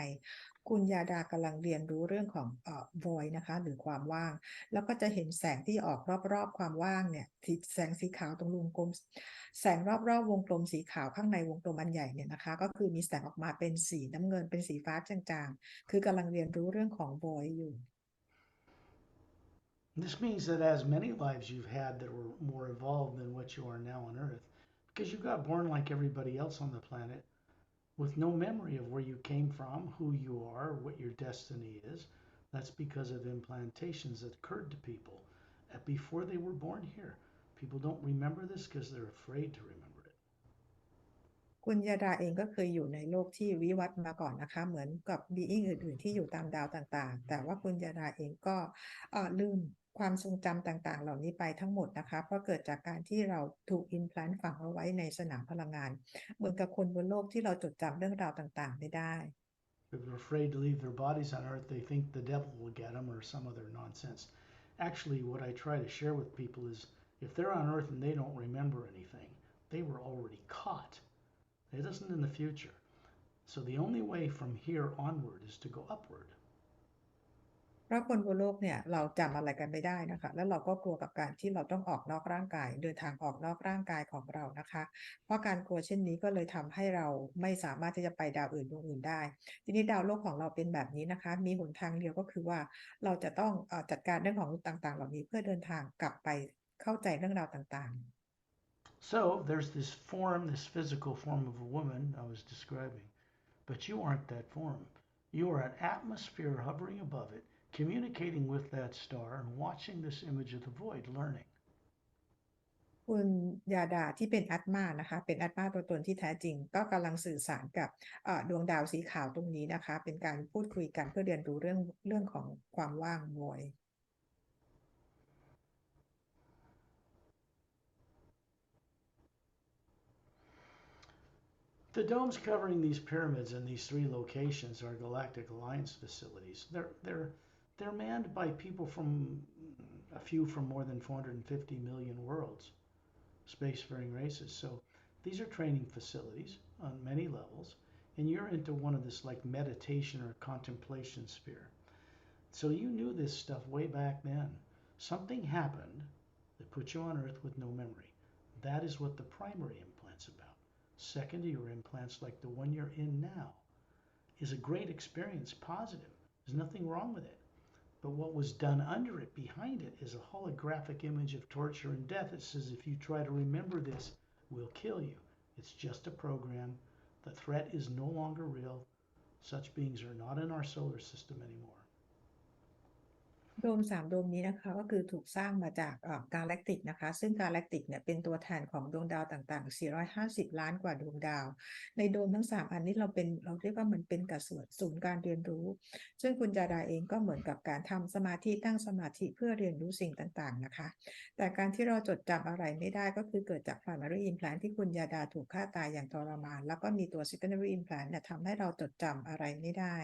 คุณยาดากำลังเรียนรู้เรื่องของvoid นะคะหรือความว่างแล้วก็จะเห็นแสงที่ออกรอบๆความว่างเนี่ยแสงสีขาวตรงวงกลมแสงรอบๆวงกลมสีขาวข้างในวงกลมอันใหญ่เนี่ยนะคะก็คือมีแสงออกมาเป็นสีน้ำเงินเป็นสีฟ้าจางๆคือกำลังเรียนรู้เรื่องของ void อยู่ This means that as many lives you've had that were more evolved than what you are now on Earth, because you got born like everybody else on the planet with no memory of where you came from, who you are, what your destiny is. That's because of implantations that occurred to people before they were born here. People don't remember this because they're afraid to remember it. คุณยาดาเองก็เคยอยู่ในโลกที่วิวัฒน์มาก่อนนะคะเหมือนกับบีอิงอื่นๆที่อยู่ตามดาวต่างๆแต่ว่าคุณยาดาเองก็ลืมความทรงจำต่างๆเหล่านี้ไปทั้งหมดนะคะเพราะเกิดจากการที่เราถูก implant ฝังเอาไว้ในสนามพลังงานเหมือนกับคนบนโลกที่เราจดจำเรื่องราวต่างๆไม่ได้ If they're afraid to leave their bodies on Earth, they think the devil will get them or some other nonsense. Actually, what I try to share with people is if they're on Earth and they don't remember anything, they were already caught. It isn't in the future. So the only way from here onward is to go upward. เพราะคนบนโลกเนี่ยเราจำอะไรกันไม่ได้นะคะแล้วเราก็กลัวกับการที่เราต้องออกนอกร่างกายเดินทางออกนอกร่างกายของเรานะคะเพราะการกลัวเช่นนี้ก็เลยทำให้เราไม่สามารถที่จะไปดาวอื่นดวงอื่นได้ทีนี้ดาวโลกของเราเป็นแบบนี้นะคะมีหนทางเดียวก็คือว่าเราจะต้องจัดการเรื่องของต่างๆเหล่านี้เพื่อเดินทางกลับไปเข้าใจเรื่องราวต่างๆ So there's this form, this physical form of a woman I was describing, but you aren't that form. You are an atmosphere hovering above it, communicating with that star and watching this image of the void, learning. คุณยาดาที่เป็นอัตมานะคะเป็นอัตมาตัวตนที่แท้จริงก็กำลังสื่อสารกับดวงดาวสีขาวตรงนี้นะคะเป็นการพูดคุยกันเพื่อเรียนรู้เรื่องของความว่าง void The domes covering these pyramids in these three locations are Galactic Alliance facilities. They're manned by people from a few from more than 450 million worlds, spacefaring races. So these are training facilities on many levels, and you're into one of this like meditation or contemplation sphere. So you knew this stuff way back then. Something happened that put you on Earth with no memory. That is what the primary implant's about. Secondary implants like the one you're in now is a great experience, positive. There's nothing wrong with it. But what was done under it, behind it, is a holographic image of torture and death. It says if you try to remember this, we'll kill you. It's just a program. The threat is no longer real. Such beings are not in our solar system anymore. โดม3 โดมนี้นะคะก็คือถูกสร้างมาจากกาแล็กติกนะคะซึ่งกาแล็กติกเนี่ยเป็นตัวแทนของดวงดาวต่างๆ450 ล้านกว่าดวงดาวในโดมทั้ง3อันนี้เราเรียกว่ามันเป็นกับศูนย์การเรียนรู้ซึ่งคุณจาดาเองก็เหมือนกับการทำสมาธิตั้งสมาธิเพื่อเรียนรู้สิ่งต่างๆนะคะแต่การที่เราจดจำอะไรไม่ได้ก็คือเกิดจาก primary implant ที่คุณยาดาถูกฆ่าตายอย่างทรมานแล้วก็มีตัว secondary implant เนี่ยทำให้เราจดจำอะไรไม่ได้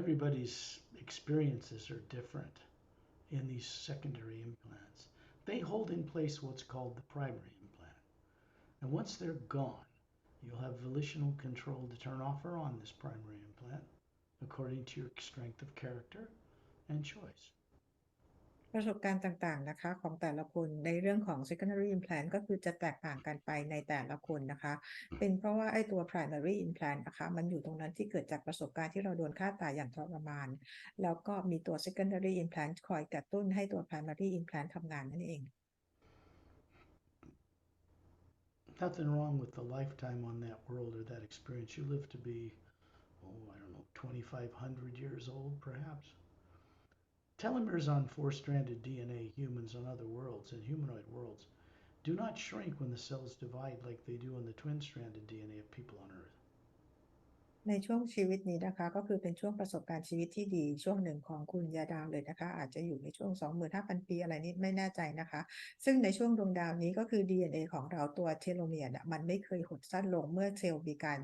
Everybody's experiences are different in these secondary implants. They hold in place what's called the primary implant. And once they're gone, You'll have volitional control to turn off or on this primary implant according to your strength of character and choice. ประสบการณ์ต่างๆนะคะของแต่ละคนในเรื่องของ secondary implant ก็คือจะแตกต่างกันไปในแต่ละคนนะคะเป็นเพราะว่าไอ้ตัว primary implant นะคะมันอยู่ตรงนั้นที่เกิดจากประสบการณ์ที่เราโดนฆ่าตายอย่างทรมานแล้วก็มีตัว secondary implant คอยกระตุ้นให้ตัว primary implant ทำงานนั่นเอง Nothing wrong with the lifetime on that world or that experience. You live to be, I don't know, 2,500 years old perhaps. Telomeres on four-stranded DNA, humans on other worlds and humanoid worlds, do not shrink when the cells divide like they do in the twin-stranded DNA of people on Earth. ในช่วงชีวิตนี้นะคะก็คือเป็นช่วงประสบการณ์ชีวิตที่ดีช่วงหนึ่งของคุณยาดาวเลยนะคะอาจจะอยู่ในช่วง 25,000 ปีอะไรนี้ไม่แน่ใจนะคะซึ่งในช่วงดวงดาวนี้ก็คือ DNA ของเราตัวเทโลเมียร์มันไม่เคยหดสั้นลงเมื่อเซลล์มีการ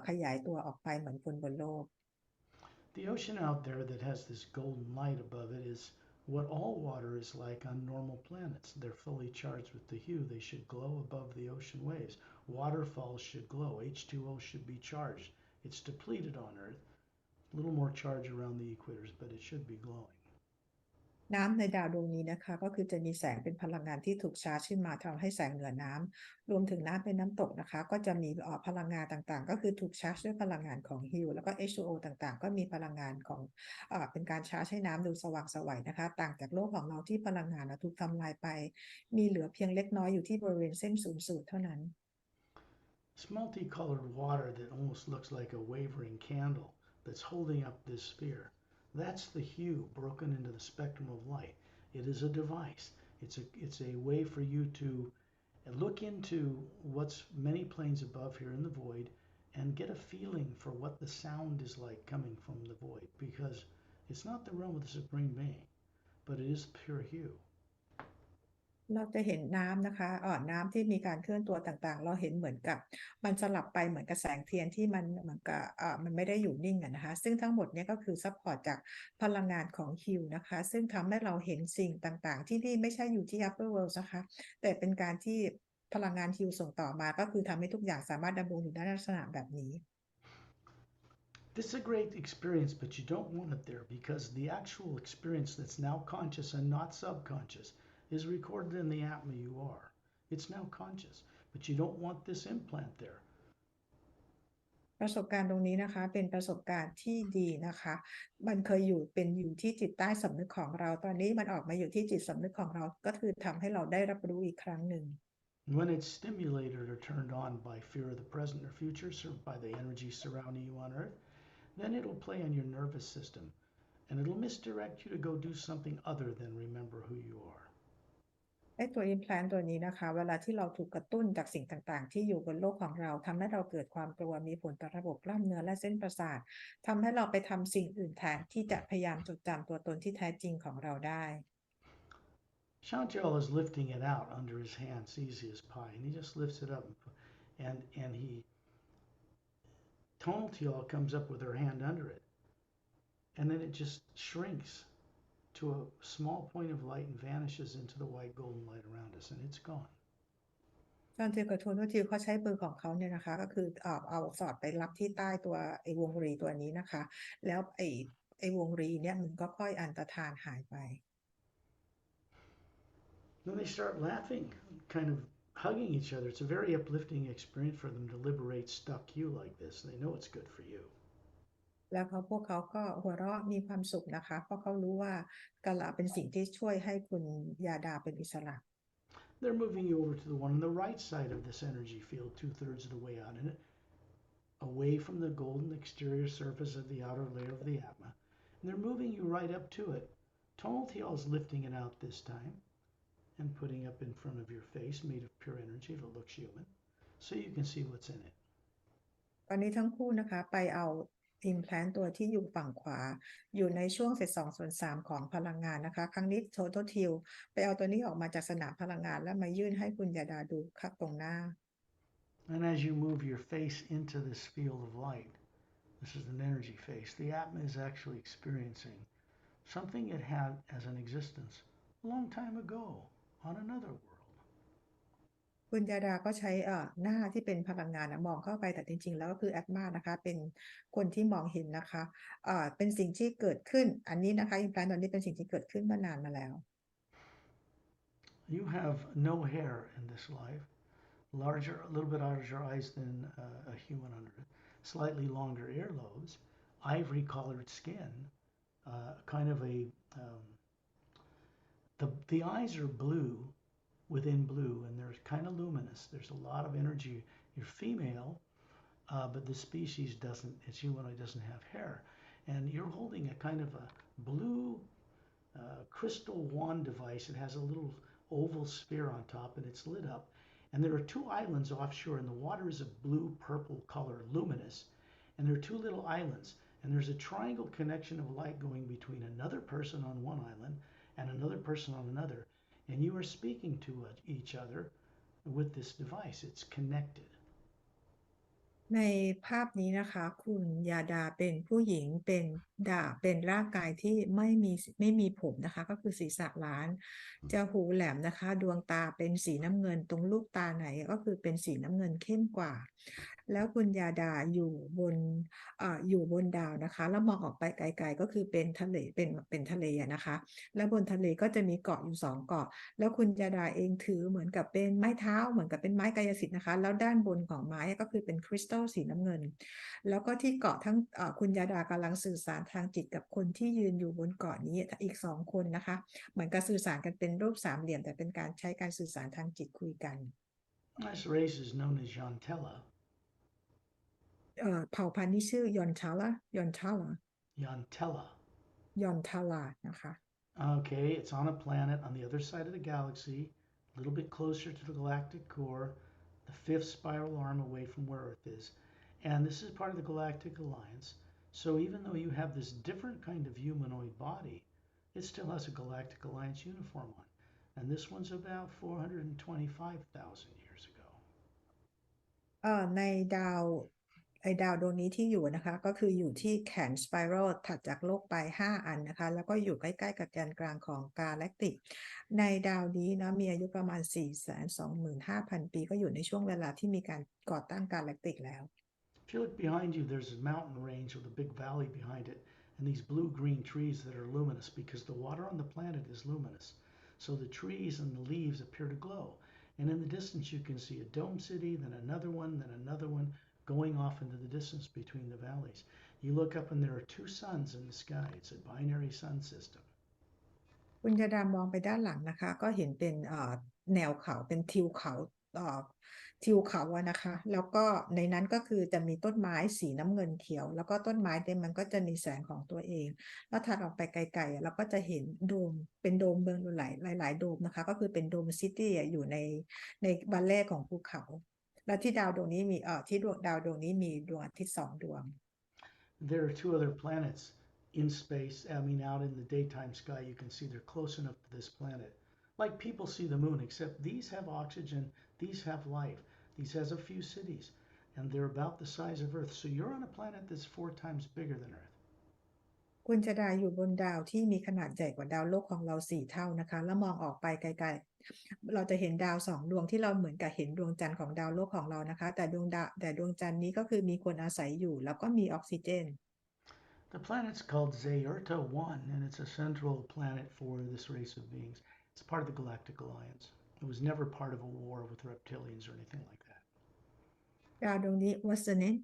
ขยายตัวออกไปเหมือนคนบนโลก The ocean out there that has this golden light above it is what all water is like on normal planets. They're fully charged with the hue. They should glow above the ocean waves. Waterfalls should glow. H2O should be charged. It's depleted on Earth. A little more charge around the equators, but it should be glowing. น้ำในดาวดวงนี้นะคะก็คือจะมีแสงเป็นพลังงานที่ถูกชาร์จขึ้นมาทำให้แสงเหนือน้ำรวมถึงน้ำเป็นน้ำตกนะคะก็จะมีพลังงานต่างๆก็คือถูกชาร์จด้วยพลังงานของฮิลแล้วก็ H2O ต่างๆก็มีพลังงานของเป็นการชาร์จให้น้ำดูสว่างไสวนะคะต่างจากโลกของเราที่พลังงานถูกทำลายไปมีเหลือเพียงเล็กน้อยอยู่ที่บริเวณเส้นศูนย์สูตรเท่านั้น It's multicolored water that almost looks like a wavering candle that's holding up this sphere. That's the hue broken into the spectrum of light. It is a device. It's a way for you to look into what's many planes above here in the void and get a feeling for what the sound is like coming from the void, because it's not the realm of the Supreme Being, but it is pure hue. เราจะเห็นน้ำนะคะน้ำที่มีการเคลื่อนตัวต่างๆเราเห็นเหมือนกับมันสลับไปเหมือนกับแสงเทียนที่มันเหมือนกับมันไม่ได้อยู่นิ่งนะคะซึ่งทั้งหมดนี้ก็คือซัพพอร์ตจากพลังงานของฮิวนะคะซึ่งทำให้เราเห็นสิ่งต่างๆที่นี่ไม่ใช่อยู่ที่ upper world นะคะแต่เป็นการที่พลังงานฮิวส่งต่อมาก็คือทำให้ทุกอย่างสามารถดำรงอยู่ในลักษณะแบบนี้ This is a great experience, but you don't want it there because the actual experience that's now conscious and not subconscious is recorded in the Atma you are. It's now conscious, but you don't want this implant there. ประสบการณ์ตรงนี้นะคะเป็นประสบการณ์ที่ดีนะคะมันเคยอยู่ที่จิตใต้สำนึกของเราตอนนี้มันออกมาอยู่ที่จิตสำนึกของเราก็คือทำให้เราได้รับรู้อีกครั้งหนึ่ง When it's stimulated or turned on by fear of the present or future, or by the energy surrounding you on Earth, then it'll play on your nervous system and it'll misdirect you to go do something other than remember who you are. ไอ้ตัว implant ตัวนี้นะคะเวลาที่เราถูกกระตุ้นจากสิ่งต่างๆที่อยู่บนโลกของเราทำให้เราเกิดความกลัวมีผลต่อระบบกล้ามเนื้อและเส้นประสาททำให้เราไปทำสิ่งอื่นแทนที่จะพยายามจดจำตัวตนที่แท้จริงของเราได้ Chantel is lifting it out under his hands, easy as pie, and he just lifts it up, and he Tontiel comes up with her hand under it, and then it just shrinks to a small point of light and vanishes into the white golden light around us, and it's gone. จอห์นเทลกับโทนทิลเขาใช้มือของเขาเนี่ยนะคะก็คือเอาสอดไปรับที่ใต้ตัวไอ้วงรีตัวนี้นะคะแล้วไอ้วงรีเนี่ยมันก็ค่อยอันตรธานหายไป Then they start laughing, kind of hugging each other. It's a very uplifting experience for them to liberate stuck you like this. They know it's good for you. แล้วพวกเขาก็หัวเราะมีความสุขนะคะเพราะเขารู้ว่ากะละเป็นสิ่งที่ช่วยให้คุณยาดาเป็นอิสระ They're moving you over to the one on the right side of this energy field, 2/3 of the way out in it, away from the golden exterior surface of the outer layer of the Atma. And they're moving you right up to it. Tonal Thiel is lifting it out this time and putting up in front of your face, made of pure energy that looks human, so you can see what's in it. ตอนนี้ทั้งคู่นะคะไปเอา implant ตัวที่อยู่ฝั่งขวาอยู่ในช่วงเศษ2/3ของพลังงานนะคะครั้งนี้โทททิลไปเอาตัวนี้ออกมาจากสนามพลังงานแล้วมายื่นให้คุณยาดาดูครับตรงหน้า And as you move your face into this field of light, this is an energy face, the Atma is actually experiencing something it had as an existence a long time ago on another world. คุณยาดาก็ใช้หน้าที่เป็นพลังงานนะมองเข้าไปแต่จริงๆแล้วก็คือแอดมานะคะเป็นคนที่มองเห็นนะคะเป็นสิ่งที่เกิดขึ้นอันนี้นะคะอิมพลานตอนนี้เป็นสิ่งที่เกิดขึ้นมานานมาแล้ว You have no hair in this life. Larger, a little bit larger eyes than a human on Earth. Slightly longer earlobes. Ivory-colored skin. Kind of a the eyes are blue within blue, and they're kind of luminous. There's a lot of energy. You're female, but the species doesn't. It's humanoid doesn't have hair, and you're holding a kind of a blue crystal wand device. It has a little oval sphere on top, and it's lit up. And there are two islands offshore, and the water is a blue purple color, luminous. And there are two little islands, and there's a triangle connection of light going between another person on one island and another person on another. And you are speaking to each other with this device. It's connected. ในภาพนี้นะคะคุณยาดาเป็นผู้หญิงเป็นร่างกายที่ไม่มีผมนะคะก็คือศีรษะล้านจะหูแหลมนะคะดวงตาเป็นสีน้ำเงินตรงลูกตาไหนก็คือเป็นสีน้ำเงินเข้มกว่าแล้วคุณยาดาอยู่บนดาวนะคะแล้วมองออกไปไกลๆก็คือเป็นทะเลเป็นทะเลนะคะแล้วบนทะเลก็จะมีเกาะอยู่2 เกาะแล้วคุณยาดาเองถือเหมือนกับเป็นไม้เท้าเหมือนกับเป็นไม้กายสิทธิ์นะคะแล้วด้านบนของไม้ก็คือเป็นคริสตัลสีน้ำเงินแล้วก็ที่เกาะทั้งคุณยาดากำลังสื่อสารทางจิตกับคนที่ยืนอยู่บนเกาะนี้อีก2 คนนะคะเหมือนกับสื่อสารกันเป็นรูปสามเหลี่ยมแต่เป็นการใช้การสื่อสารทางจิตคุยกันThis race is known as Yontella. เผ่าพันธุ์นี้ชื่อยอนทาลา Yontella. ยอนทาลานะคะ Okay, it's on a planet on the other side of the galaxy, a little bit closer to the galactic core, the fifth spiral arm away from where Earth is. And this is part of the Galactic Alliance. So even though you have this different kind of humanoid body, it still has a Galactic Alliance uniform on. And this one's about 425,000 years ago. ในดาวดวงนี้ที่อยู่นะคะก็คืออยู่ที่แขนสไปรัลถัดจากโลกไป5 อันนะคะแล้วก็อยู่ใกล้ๆกับแกนกลางของกาแล็กติกในดาวนี้นะมีอายุประมาณ 425,000 ปีก็อยู่ในช่วงเวลาที่มีการก่อตั้งกาแล็กติกแล้ว If you look behind you, there's a mountain range with a big valley behind it, and these blue-green trees that are luminous because the water on the planet is luminous. So the trees and the leaves appear to glow. And in the distance, you can see a dome city, then another one going off into the distance between the valleys. You look up and there are two suns in the sky. It's a binary sun system. คุณยาดามองไปด้านหลังนะคะก็เห็นเป็นแนวเขาเป็นทิวเขาอะนะคะแล้วก็ในนั้นก็คือจะมีต้นไม้สีน้ำเงินเขียวแล้วก็ต้นไม้เนี่ยมันก็จะมีแสงของตัวเองแล้วถัดออกไปไกลๆเราก็จะเห็นโดมเป็นโดมเมืองหลายโดมนะคะก็คือเป็นโดมซิตี้อยู่ในบัลเล่ของภูเขาและที่ดาวดวงนี้มีที่ดาวดวงนี้มีดวงอาทิตย์2 ดวง There are two other planets in space. I mean, out in the daytime sky, you can see they're close enough to this planet. Like people see the moon, except these have oxygen, these have life. These has a few cities, and they're about the size of Earth. So you're on a planet that's 4 times bigger than Earth. คุณจะดาอยู่บนดาวที่มีขนาดใหญ่กว่าดาวโลกของเรา4 เท่านะคะแล้วมองออกไปไกลๆเราจะเห็นดาว2 ดวงที่เราเหมือนกับเห็นดวงจันทร์ของดาวโลกของเรานะคะแต่ดวงจันทร์นี้ก็คือมีคนอาศัยอยู่แล้วก็มีออกซิเจน The planet's called Zeolite 1, and it's a central planet for this race of beings. It's part of the Galactic Alliance. It was never part of a war with reptilians or anything like that. ดาวดวงนี้ what's the name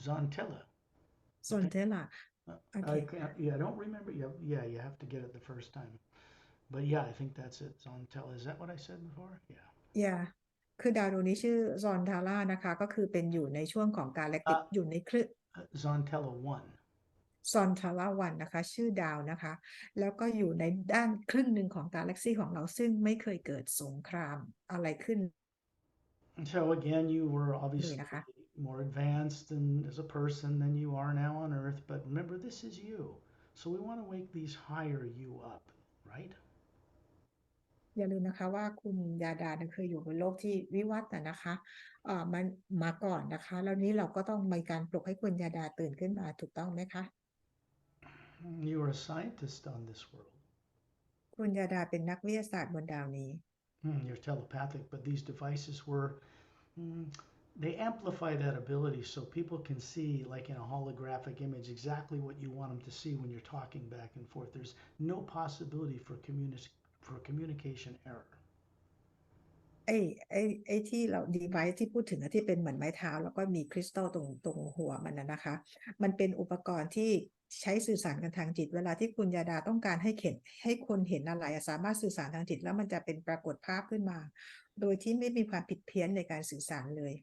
Zontella. ซอนเทล่าโอเค I don't remember. Yeah, you have to get it the first time. But yeah, I think that's it. Zontella. Is that what I said before? Yeah. yeah คือดาวดวงนี้ชื่อซอนทาร่านะคะก็คือเป็นอยู่ในช่วงของกาแล็กติกอยู่ในคลื่น Zontella 1. ซอนทาร่าวันนะคะชื่อดาวนะคะแล้วก็อยู่ในด้านครึ่งหนึ่งของกาแล็กซีของเราซึ่งไม่เคยเกิดสงครามอะไรขึ้น So again, you were obviously more advanced as a person than you are now on Earth. But remember, this is you. So we want to wake these higher you up, right? อย่าลืมนะคะว่าคุณยาดาเคยอยู่บนโลกที่วิวัฒน์นะคะมันมาก่อนนะคะแล้วนี้เราก็ต้องมีการปลุกให้คุณยาดาตื่นขึ้นมาถูกต้องไหมคะ You are a scientist on this world. คุณยาดาเป็นนักวิทยาศาสตร์บนดาวนี้ You're telepathic, but these devices were, mm, they amplify that ability so people can see, like in a holographic image, exactly what you want them to see when you're talking back and forth. There's no possibility for communication error. ไอ้ไอ้ที่เรา device ที่พูดถึงอะที่เป็นเหมือนไม้เท้าแล้วก็มีคริสตัลตรงหัวมันนะคะมันเป็นอุปกรณ์ที่ใช้สื่อสารกันทางจิตเวลาที่คุณยาดาต้องการให้คนเห็นอะไรสามารถสื่อสารทางจิตแล้วมันจะเป็นปรากฏภาพขึ้นมาโดยที่ไม่มีความผิดเพี้ยนในการสื่อสารเลย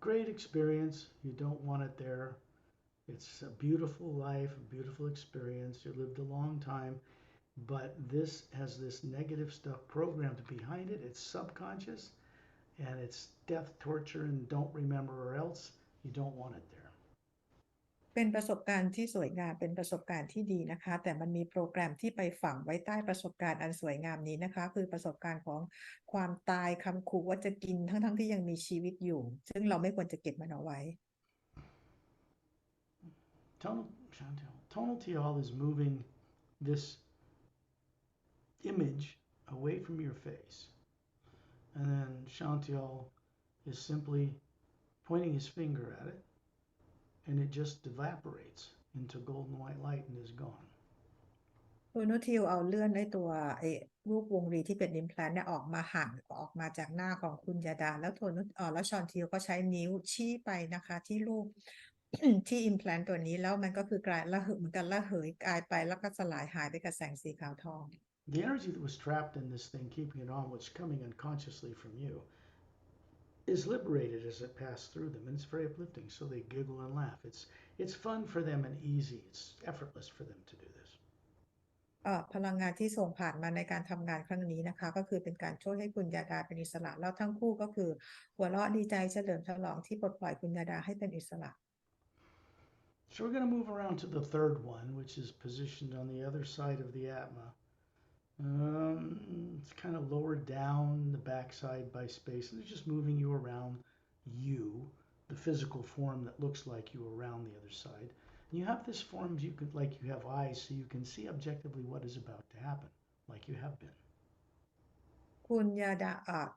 Great experience. You don't want it there. It's a beautiful life, a beautiful experience. You lived a long time, but this has this negative stuff programmed behind it. It's subconscious and it's death, torture, and don't remember, or else you don't want it there. เป็นประสบการณ์ที่สวยงามเป็นประสบการณ์ที่ดีนะคะแต่มันมีโปรแกรมที่ไปฝังไว้ใต้ประสบการณ์อันสวยงามนี้นะคะคือประสบการณ์ของความตายคำขู่ว่าจะกินทั้งที่ยังมีชีวิตอยู่ซึ่งเราไม่ควรจะเก็บมันเอาไว้ Tonal Tial is moving this image away from your face. And then Chantiel is simply pointing his finger at it, and it just evaporates into golden white light and is gone. ตัวนุทิวเอาเลื่อนไอ้ตัวไอ้รูปวงรีที่เป็น implant เนี่ยออกมาห่างออกมาจากหน้าของคุณยาดาแล้วตัวนุแล้วชอนทิวก็ใช้นิ้วชี้ไปนะคะที่รูป ที่ implant ตัวนี้แล้วมันก็คือกลายละเหยเหมือนกันละเหยกลายไปแล้วก็สลายหายไปกับแสงสีขาวทอง The energy that was trapped in this thing, keeping it on, what's coming unconsciously from you, is liberated as it passed through them, and it's very uplifting. So they giggle and laugh. It's fun for them and easy. It's effortless for them to do this. พลังงานที่ส่งผ่านมาในการทำงานครั้งนี้นะคะก็คือเป็นการช่วยให้คุณยาดาเป็นอิสระแล้วทั้งคู่ก็คือหัวเราะดีใจเฉลิมฉลองที่ปลดปล่อยคุณยาดาให้เป็นอิสระ So we're going to move around to the third one, which is positioned on the other side of the atma. It's kind of lowered down the backside by space, and it's just moving you around you, the physical form that looks like you around the other side. And you have this form you can, like you have eyes, so you can see objectively what is about to happen, like you have been. คุณยาดา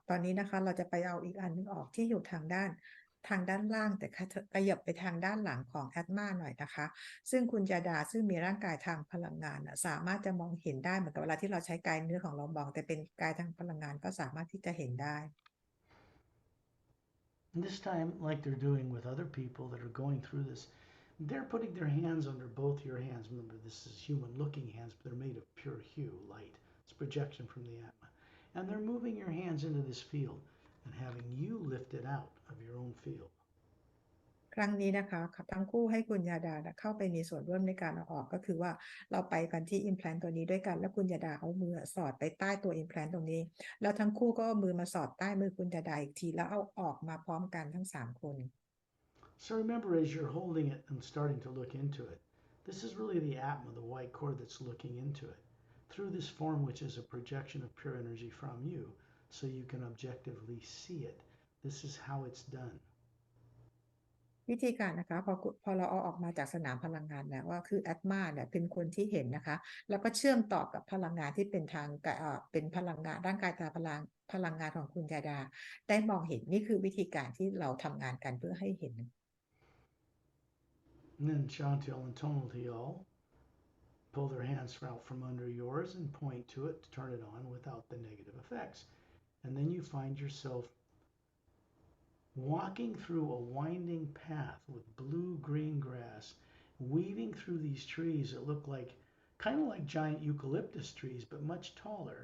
ตอนนี้นะคะเราจะไปเอาอีกอันนึงออกที่อยู่ทางด้านล่างแต่ขยับไปทางด้านหลังของแอดมาหน่อยนะคะซึ่งคุณยาดาซึ่งมีร่างกายทางพลังงานสามารถจะมองเห็นได้เหมือนกับเวลาที่เราใช้กายเนื้อของเรามองแต่เป็นกายทางพลังงานก็สามารถที่จะเห็นได้ And this time, like they're doing with other people that are going through this, they're putting their hands under both your hands. Remember, this is human looking hands, but they're made of pure hue, light. It's projection from the Atma. And they're moving your hands into this field and having you lift it out of your own field. ครั้งนี้นะคะทั้งคู่ให้คุณยาดาเข้าไปมีส่วนร่วมในการเอาออกก็คือว่าเราไปกันที่ implant ตัวนี้ด้วยกันแล้วคุณยาดาเอามือสอดไปใต้ตัว implant ตรงนี้แล้วทั้งคู่ก็เอามือมาสอดใต้มือคุณยาดาอีกทีแล้วเอาออกมาพร้อมกันทั้ง3คน So remember, as you're holding it and starting to look into it, this is really the Atma, the white cord that's looking into it through this form, which is a projection of pure energy from you, so you can objectively see it. This is how it's done. วิธีการนะคะพอเราเอาออกมาจากสนามพลังงานแล้วว่าคือแอดมาเนี่ยเป็นคนที่เห็นนะคะแล้วก็เชื่อมต่อกับพลังงานที่เป็นทางเป็นพลังงานร่างกายตาพลังงานของคุณยาดาได้มองเห็นนี่คือวิธีการที่เราทำงานกันเพื่อให้เห็น And then Chantel and Tonal pull their hands out from under yours and point to it to turn it on without the negative effects. And then you find yourself walking through a winding path with blue-green grass, weaving through these trees that look like kind of like giant eucalyptus trees, but much taller.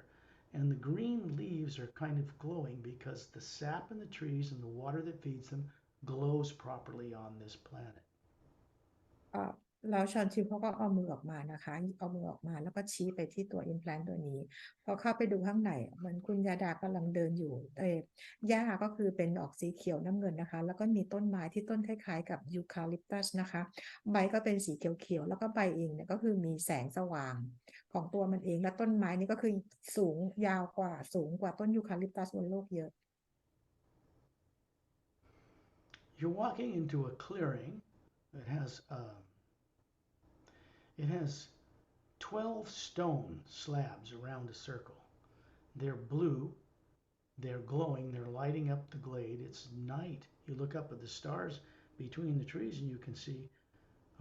And the green leaves are kind of glowing because the sap in the trees and the water that feeds them glows properly on this planet. แล้วชอนชิวเขาก็เอามือออกมานะคะเอามือออกมาแล้วก็ชี้ไปที่ตัว implant ตัวนี้พอเข้าไปดูข้างในเหมือนคุณยาดากำลังเดินอยู่หญ้าก็คือเป็นออกสีเขียวน้ำเงินนะคะแล้วก็มีต้นไม้ที่ต้นคล้ายๆกับยูคาลิปตัสนะคะใบก็เป็นสีเขียวๆแล้วก็ใบเองเนี่ยก็คือมีแสงสว่างของตัวมันเองและต้นไม้นี่ก็คือสูงยาวกว่าสูงกว่าต้นยูคาลิปตัสบนโลกเยอะ You're walking into a clearing that has it has 12 stone slabs around a circle. They're blue, they're glowing, they're lighting up the glade. It's night. You look up at the stars between the trees and you can see,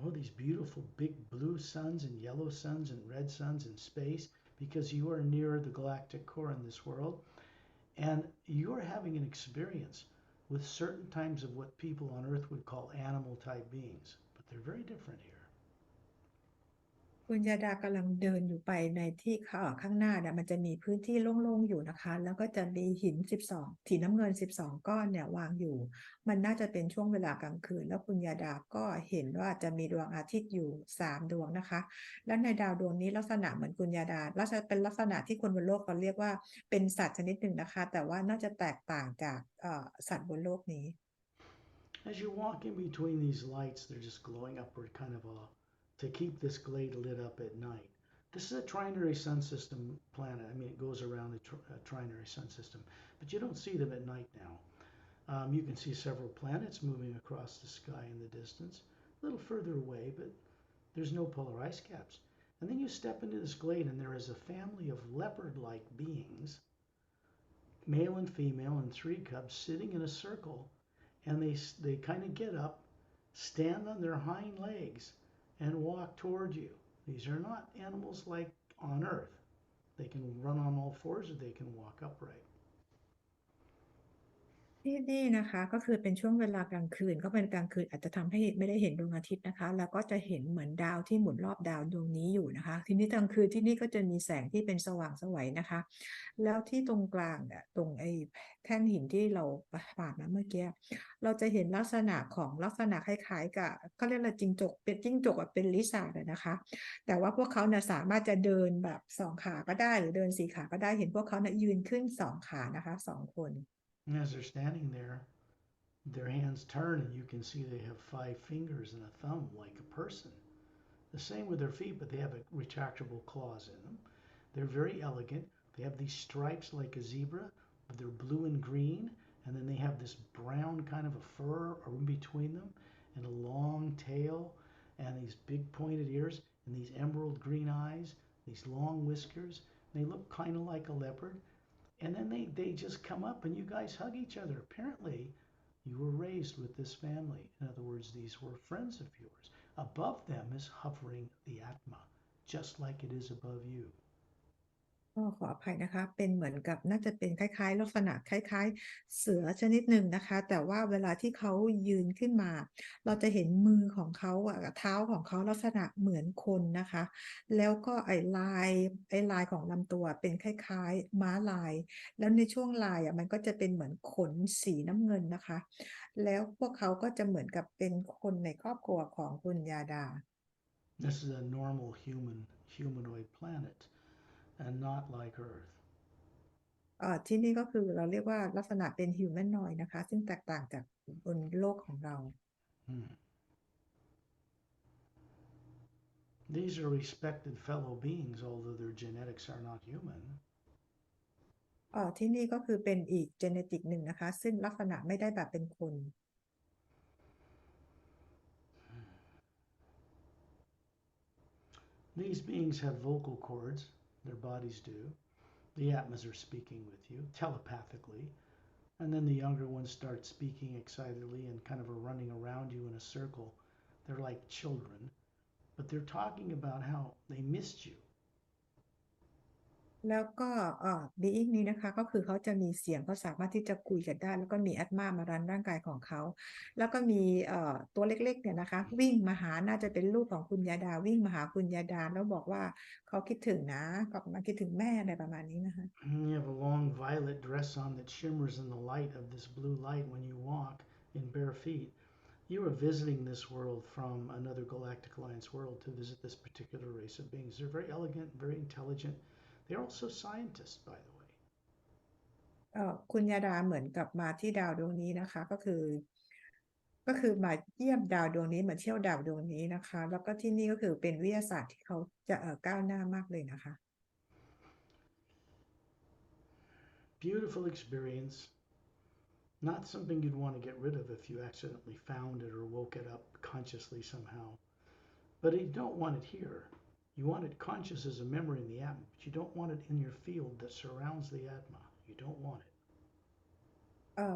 oh, these beautiful big blue suns and yellow suns and red suns in space because you are near the galactic core in this world. And you're having an experience with certain types of what people on Earth would call animal type beings, but they're very different here. คุณยาดากำลังเดินอยู่ไปในที่ข้างหน้าเนี่ยมันจะมีพื้นที่โล่งๆอยู่นะคะแล้วก็จะมีหิน12สีน้ำเงิน12ก้อนเนี่ยวางอยู่มันน่าจะเป็นช่วงเวลากลางคืนแล้วคุณยาดาก็เห็นว่าจะมีดวงอาทิตย์อยู่3ดวงนะคะแล้วในดาวดวงนี้ลักษณะเหมือนคุณยาดาลักษณะเป็นลักษณะที่คนบนโลกเขาเรียกว่าเป็นสัตว์ชนิดหนึ่งนะคะแต่ว่าน่าจะแตกต่างจากสัตว์บนโลกนี้ As you walk in between these lights, they're just glowing upward, kind of to keep this glade lit up at night. This is a trinary sun system planet. I mean, it goes around a trinary sun system, but you don't see them at night now. You can see several planets moving across the sky in the distance, a little further away, but there's no polar ice caps. And then you step into this glade, and there is a family of leopard like beings, male and female, and three cubs sitting in a circle. And they kind of get up, stand on their hind legs, and walk toward you. These are not animals like on Earth. They can run on all fours or they can walk upright. ที่นี่นะคะก็คือเป็นช่วงเวลากลางคืนก็เป็นกลางคืนอาจจะทำให้ไม่ได้เห็นดวงอาทิตย์นะคะแล้วก็จะเห็นเหมือนดาวที่หมุนรอบดาวดวงนี้อยู่นะคะทีนี้กลางคืนที่นี่ก็จะมีแสงที่เป็นสว่างไสวนะคะแล้วที่ตรงกลางเนี่ยตรงไอ้แท่นหินที่เราผ่านมาเมื่อกี้เราจะเห็นลักษณะของลักษณะคล้ายๆกับเขาเรียกอะไรจิ้งจกเป็นจิ้งจกเป็นลิซ่าเลยนะคะแต่ว่าพวกเขาเนี่ยสามารถจะเดินแบบ2 ขาก็ได้หรือเดิน4 ขาก็ได้เห็นพวกเขาเนี่ยยืนขึ้น2 ขานะคะ2 คน And as they're standing there, their hands turn and you can see they have 5 fingers and a thumb like a person. The same with their feet, but they have retractable claws in them. They're very elegant. They have these stripes like a zebra, but they're blue and green. And then they have this brown kind of a fur in between them, and a long tail, and these big pointed ears, and these emerald green eyes, these long whiskers. They look kind of like a leopard. And then they just come up and you guys hug each other. Apparently, you were raised with this family. In other words, these were friends of yours. Above them is hovering the Atma, just like it is above you. ก็ขออภัยนะคะเป็นเหมือนกับน่าจะเป็นคล้ายๆลักษณะคล้ายๆเสือชนิดหนึ่งนะคะแต่ว่าเวลาที่เขายืนขึ้นมาเราจะเห็นมือของเขาเท้าของเขาลักษณะเหมือนคนนะคะแล้วก็ไอ้ลายของลำตัวเป็นคล้ายๆม้าลายแล้วในช่วงลายมันก็จะเป็นเหมือนขนสีน้ำเงินนะคะแล้วพวกเขาก็จะเหมือนกับเป็นคนในครอบครัวของคุณยาดา This is a normal humanoid planet and not like Earth. ที่นี่ก็คือเราเรียกว่าลักษณะเป็น humanoid นะคะซึ่งแตกต่างจากบนโลกของเรา Hmm. These are respected fellow beings, although their genetics are not human. ที่นี่ก็คือเป็นอีก genetic หนึ่งนะคะซึ่งลักษณะไม่ได้แบบเป็นคน These beings have vocal cords, their bodies do. The Atmas are speaking with you telepathically. And then the younger ones start speaking excitedly and kind of are running around you in a circle. They're like children, but they're talking about how they missed you. แล้วก็being นี้นะคะก็คือเขาจะมีเสียงเขาสามารถที่จะคุยกันได้แล้วก็มีแอตมามารันร่างกายของเขาแล้วก็มีตัวเล็กๆเนี่ยนะคะวิ่งมาหาน่าจะเป็นลูกของคุณยาดาวิ่งมาหาคุณยาดาแล้วบอกว่าเขาคิดถึงนะกลับมาคิดถึงแม่อะไรประมาณนี้นะคะ You have a long violet dress on that shimmers in the light of this blue light when you walk in bare feet. You are visiting this world from another Galactic Alliance world to visit this particular race of beings. They're very elegant, very intelligent. They're also scientists, by the way. คุณยาดาเหมือนกับมาที่ดาวดวงนี้นะคะก็คือมาเยี่ยมดาวดวงนี้มาเที่ยวดาวดวงนี้นะคะแล้วก็ที่นี่ก็คือเป็นวิทยาศาสตร์ที่เขาจะก้าวหน้ามากเลยนะคะ Beautiful experience. Not something you'd want to get rid of if you accidentally found it or woke it up consciously somehow. But you don't want it here. You want it conscious as a memory in the Atma, but you don't want it in your field that surrounds the Atma. You don't want it.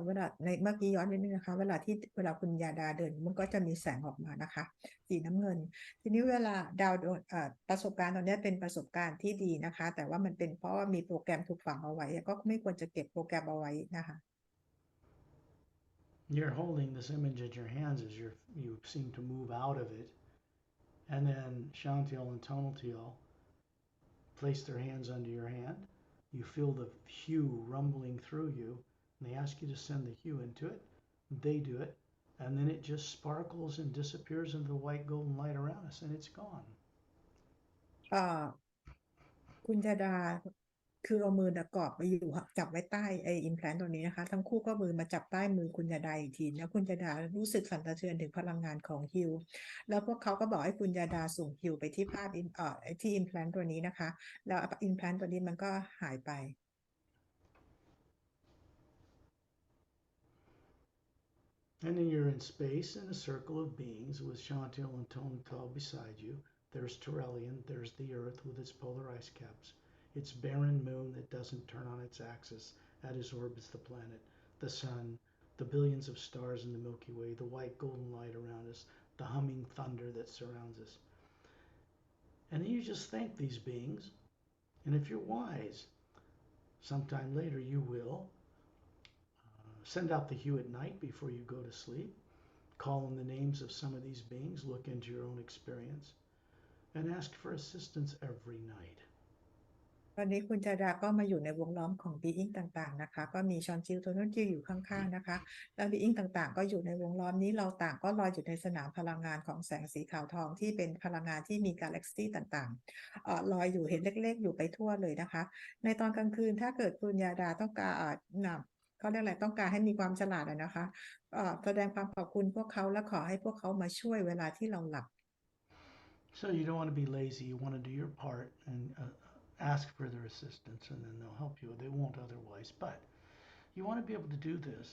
เวลาในเมื่อกี้ย้อนนิดนึงนะคะเวลาคุณยาดาเดินมันก็จะมีแสงออกมานะคะสีน้ำเงินทีนี้เวลาดาวโดนประสบการณ์ตอนนี้เป็นประสบการณ์ที่ดีนะคะแต่ว่ามันเป็นเพราะว่ามีโปรแกรมถูกฝังเอาไว้ก็ไม่ควรจะเก็บโปรแกรมเอาไว้นะคะ You're holding this image in your hands as you seem to move out of it, and then Shantiel and Tonaltiel place their hands under your hand. You feel the hue rumbling through you, and they ask you to send the hue into it. They do it, and then it just sparkles and disappears into the white golden light around us, and it's gone. คุณยาดาคือเอามือเกาะไปอยู่จับไว้ใต้implant ตัวนี้นะคะทั้งคู่ก็มือมาจับใต้มือคุณยาดาอีกทีแล้วคุณยาดารู้สึกสั่นสะเทือนถึงพลังงานของฮิวแล้วพวกเขาก็บอกให้คุณยาดาส่งฮิวไปที่ภาพที่ implant ตัวนี้นะคะแล้ว implant ตัวนี้มันก็หายไป And then you're in space in a circle of beings with Shantil and Tonal beside you. There's Terrellian, there's the Earth with its polar ice caps, its barren moon that doesn't turn on its axis as it orbits the planet, the sun, the billions of stars in the Milky Way, the white golden light around us, the humming thunder that surrounds us. And then you just thank these beings, and if you're wise, sometime later you will send out the hue at night before you go to sleep. Call on the names of some of these beings, look into your own experience, and ask for assistance every night. ตอนนี้คุณจาดาก็มาอยู่ในวงล้อมของ being ต่างๆนะคะก็มีชอนจิลตัวนั้นจิลอยู่ข้างๆนะคะแล้ว being ต่างๆก็อยู่ในวงล้อมนี้เราต่างก็ลอยอยู่ในสนามพลังงานของแสงสีขาวทองที่เป็นพลังงานที่มีกาแล็กซี่ต่างๆลอยอยู่เห็นเล็กๆอยู่ไปทั่วเลยนะคะในตอนกลางคืนถ้าเกิดคุณยาดาต้องการเขาเรียกอะไรต้องการให้มีความฉลาดนะคะแสดงความขอบคุณพวกเขาและขอให้พวกเขามาช่วยเวลาที่เราหลับ So you don't want to be lazy. You want to do your part and ask for their assistance, and then they'll help you. They won't otherwise, but you want to be able to do this.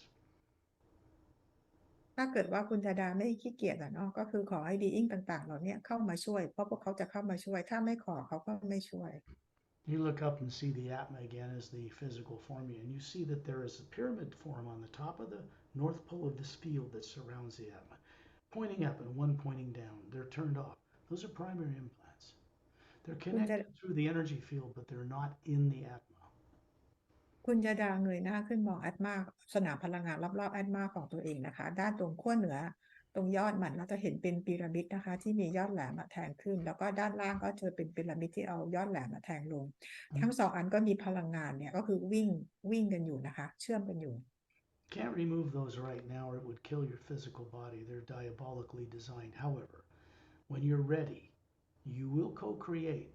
ถ้าเกิดว่าคุณธดาไม่ขี้เกียจเนาะก็คือขอให้ being ต่างๆเหล่านี้เข้ามาช่วยเพราะพวกเขาจะเข้ามาช่วยถ้าไม่ขอเขาก็ไม่ช่วย You look up and see the Atma again as the physical form, and you see that there is a pyramid form on the top of the north pole of this field that surrounds the Atma, pointing up and one pointing down. They're turned off. Those are primary implants. They're connected through the energy field, but they're not in the Atma. คุณยาดาเงยหน้าขึ้นมองแอตมาสนามพลังงานรอบๆแอตมาของตัวเองนะคะด้านตรงขั้วเหนือตรงยอดมันเราจะเห็นเป็นพีระมิดนะคะที่มียอดแหลมแทงขึ้นแล้วก็ด้านล่างก็จะเป็นพีระมิดที่เอายอดแหลมแทงลงทั้งสองอันก็มีพลังงานเนี่ยก็คือวิ่งกันอยู่นะคะเชื่อมกันอยู่ Can't remove those right now or it would kill your physical body. They're diabolically designed. However, when you're ready, you will co-create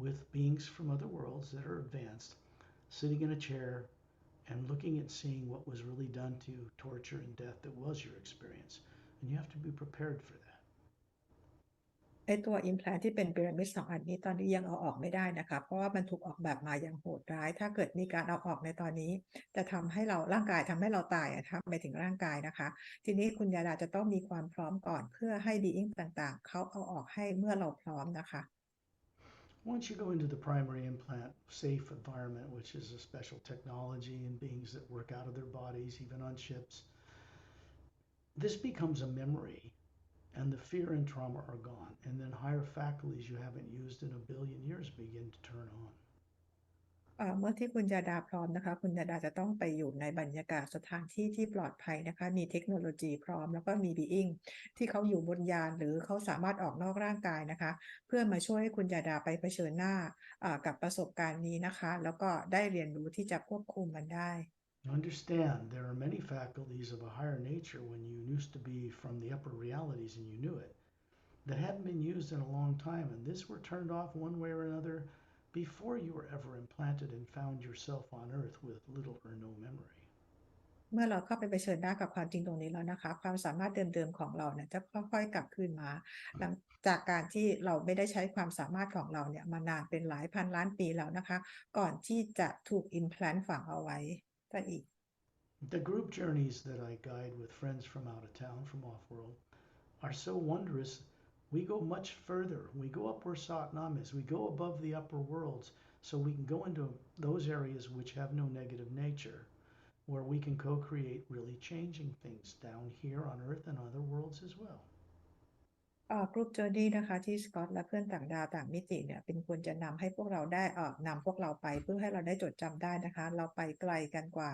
with beings from other worlds that are advanced, sitting in a chair and looking and seeing what was really done to you, torture and death that was your experience. And you have to be prepared for that. ตัว implant ที่เป็นพีระมิด2อันนี้ตอนนี้ยังเอาออกไม่ได้นะคะเพราะว่ามันถูกออกแบบมาอย่างโหดร้ายถ้าเกิดมีการเอาออกในตอนนี้จะทำให้เราร่างกายทำให้เราตายทำไปถึงร่างกายนะคะทีนี้คุณยาดาจะต้องมีความพร้อมก่อนเพื่อให้ being ต่างๆเขาเอาออกให้เมื่อเราพร้อมนะคะ Once you go into the primary implant safe environment, which is a special technology and beings that work out of their bodies, even on ships, this becomes a memory and the fear and trauma are gone. And then higher faculties you haven't used in a billion years begin to turn on. เมื่อที่คุณยาดาพร้อมนะคะคุณยาดาจะต้องไปอยู่ในบรรยากาศสถานที่ที่ปลอดภัยนะคะมีเทคโนโลยีพร้อมแล้วก็มี being ที่เขาอยู่บนยานหรือเขาสามารถออกนอกร่างกายนะคะเพื่อมาช่วยให้คุณยาดาไปเผชิญหน้ากับประสบการณ์นี้นะคะแล้วก็ได้เรียนรู้ที่จะควบคุมมันได้ Understand there are many faculties of a higher nature when you used to be from the upper realities and you knew it that hadn't been used in a long time, and this were turned off one way or another before you were ever implanted and found yourself on earth with little or no memory. เมื่อเราเข้าไปเผชิญหน้ากับความจริงตรงนี้แล้วนะคะความสามารถเดิมๆของเราเนี่ยจะค่อยๆกลับคืนมาหลังจากการที่เราไม่ได้ใช้ความสามารถของเราเนี่ยมานานเป็นหลายพันล้านปีแล้วนะคะก่อนที่จะถูก implant ฝังเอาไว้ซะอีก The group journeys that I guide with friends from out of town, from off-world, are so wondrous We go much further. We go up where Satnam is. We go above the upper worlds so we can go into those areas which have no negative nature, where we can co-create really changing things down here on Earth and other worlds as well. กรุ๊ปเจอร์นี่นะคะที่สกอตและเพื่อนต่างดาวต่างมิติเนี่ยเป็นคนจะนำให้พวกเราได้นำพวกเราไปเพื่อให้เราได้จดจำได้นะคะเราไปไกลกันกว่า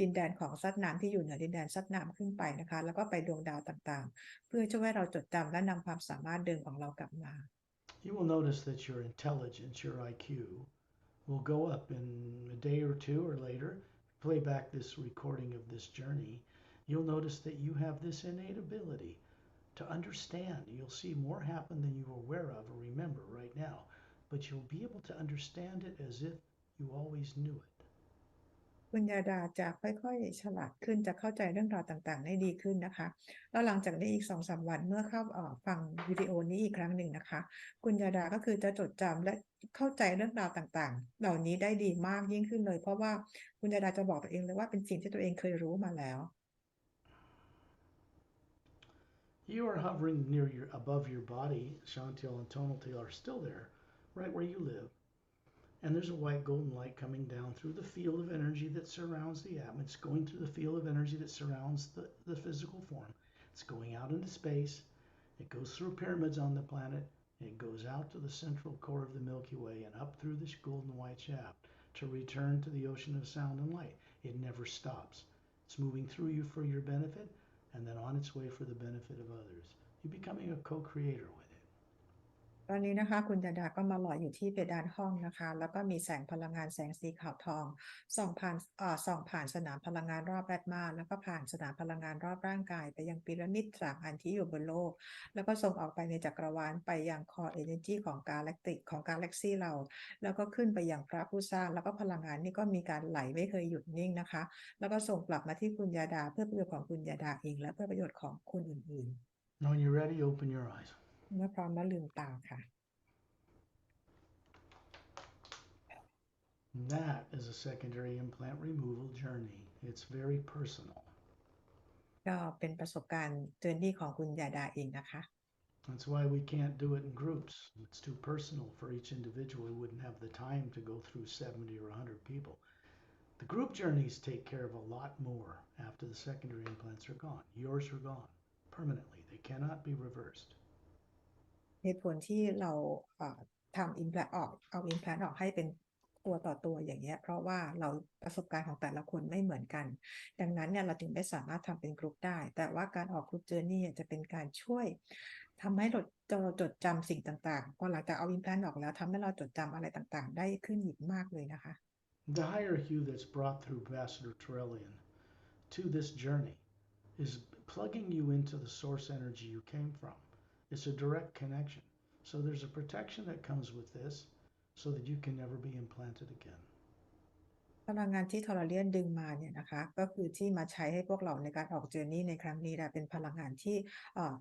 ดินแดนของซัดน้ำที่อยู่เหนือดินแดนซัดน้ำขึ้นไปนะคะแล้วก็ไปดวงดาวต่างๆเพื่อช่วยให้เราจดจำและนำความสามารถเดิมของเรากลับมา You will notice that your intelligence, your IQ, will go up in a day or two or later. Play back this recording of this journey. You'll notice that you have this innate ability to understand. You'll see more happen than you are aware of or remember right now, but you'll be able to understand it as if you always knew it. คุณยาดาจะค่อยๆฉลาดขึ้นจะเข้าใจเรื่องราวต่างๆได้ดีขึ้นนะคะแล้วหลังจากนี้อีก 2-3 วันเมื่อเข้าฟังวิดีโอนี้อีกครั้งหนึ่งนะคะคุณยาดาก็คือจะจดจำและเข้าใจเรื่องราวต่างๆเหล่านี้ได้ดีมากยิ่งขึ้นเลยเพราะว่าคุณยาดาจะบอกตัวเองเลยว่าเป็นสิ่งที่ตัวเองเคยรู้มาแล้ว You are hovering above your body. Chantil and Tonaltil are still there, right where you live. And there's a white golden light coming down through the field of energy that surrounds the atom. It's going through the field of energy that surrounds the physical form. It's going out into space. It goes through pyramids on the planet. It goes out to the central core of the Milky Way and up through this golden white shaft to return to the ocean of sound and light. It never stops. It's moving through you for your benefit and then on its way for the benefit of others. You're becoming a co-creator with it. ตอนนี้นะคะคุณยาดาก็มาลอยอยู่ที่เพดานห้องนะคะแล้วก็มีแสงพลังงานแสงสีขาวทองส่องผ่านสนามพลังงานรอบแรดมาแล้วก็ผ่านสนามพลังงานรอบร่างกายไปยังพีระมิด3 อันที่อยู่บนโลกแล้วก็ส่งออกไปในจักรวาลไปยังคอเอเนจีของกาแล็กติกของกาแล็กซี่เราแล้วก็ขึ้นไปยังพระผู้สร้างแล้วก็พลังงานนี่ก็มีการไหลไม่เคยหยุดนิ่งนะคะแล้วก็ส่งกลับมาที่คุณยาดาเพื่อประโยชน์ของคุณยาดาเองและเพื่อประโยชน์ของคนอื่น When you're ready, open your eyes. ๆเมื่อพร้อมแล้วลืมตาค่ะ That is a secondary implant removal journey. It's very personal. ก็เป็นประสบการณ์เจอร์นี่ของคุณยาดาเองนะคะ That's why we can't do it in groups. It's too personal for each individual. We wouldn't have the time to go through 70 or 100 people. The group journeys take care of a lot more after the secondary implants are gone. Yours are gone permanently. They cannot be reversed. เหตุผลที่เราทำ implant เอา implant ออกให้เป็นตัวต่อตัวอย่างเงี้ยเพราะว่าเราประสบการณ์ของแต่ละคนไม่เหมือนกันดังนั้นเนี่ยเราถึงไม่สามารถทำเป็นกรุ๊ปได้แต่ว่าการออกกรุ๊ปเจอร์นี่จะเป็นการช่วยทำให้เราจดจำสิ่งต่างๆพอหลังจากเอา implant ออกแล้วทำให้เราจดจำอะไรต่างๆได้ขึ้นอีกมากเลยนะคะ The higher hue that's brought through Ambassador Terrellian to this journey is plugging you into the source energy you came from. It's a direct connection. So there's a protection that comes with this so that you can never be implanted again. พลังงานที่ทอร์เรียนดึงมาเนี่ยนะคะก็คือที่มาใช้ให้พวกเราในการออกเจอร์นี่ในครั้งนี้นะเป็นพลังงานที่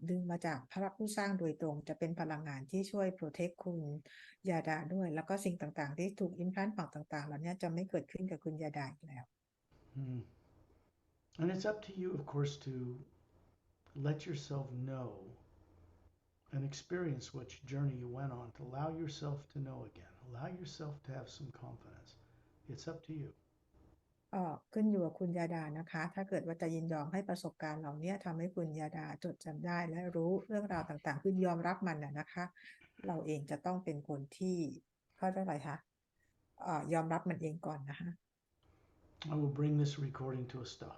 ดึงมาจากพระผู้สร้างโดยตรงจะเป็นพลังงานที่ช่วยโปรเทคคุณยาดาด้วยแล้วก็สิ่งต่างๆที่ถูกอิมพลานต์ต่างๆเหล่านี้จะไม่เกิดขึ้นกับคุณยาดาอีกแล้ว And it's up to you, of course, to let yourself know and experience which journey you went on, to allow yourself to know again, allow yourself to have some confidence. It's up to you. ขึ้นอยู่กับคุณยาดานะคะถ้าเกิดว่าจะยินยอมให้ประสบการณ์เหล่านี้ทำให้คุณยาดาจดจำได้และรู้เรื่องราวต่างๆคือยอมรับมันนะคะเราเองจะต้องเป็นคนที่เขาเรียกอะไรคะยอมรับมันเองก่อนนะคะ I will bring this recording to a stop.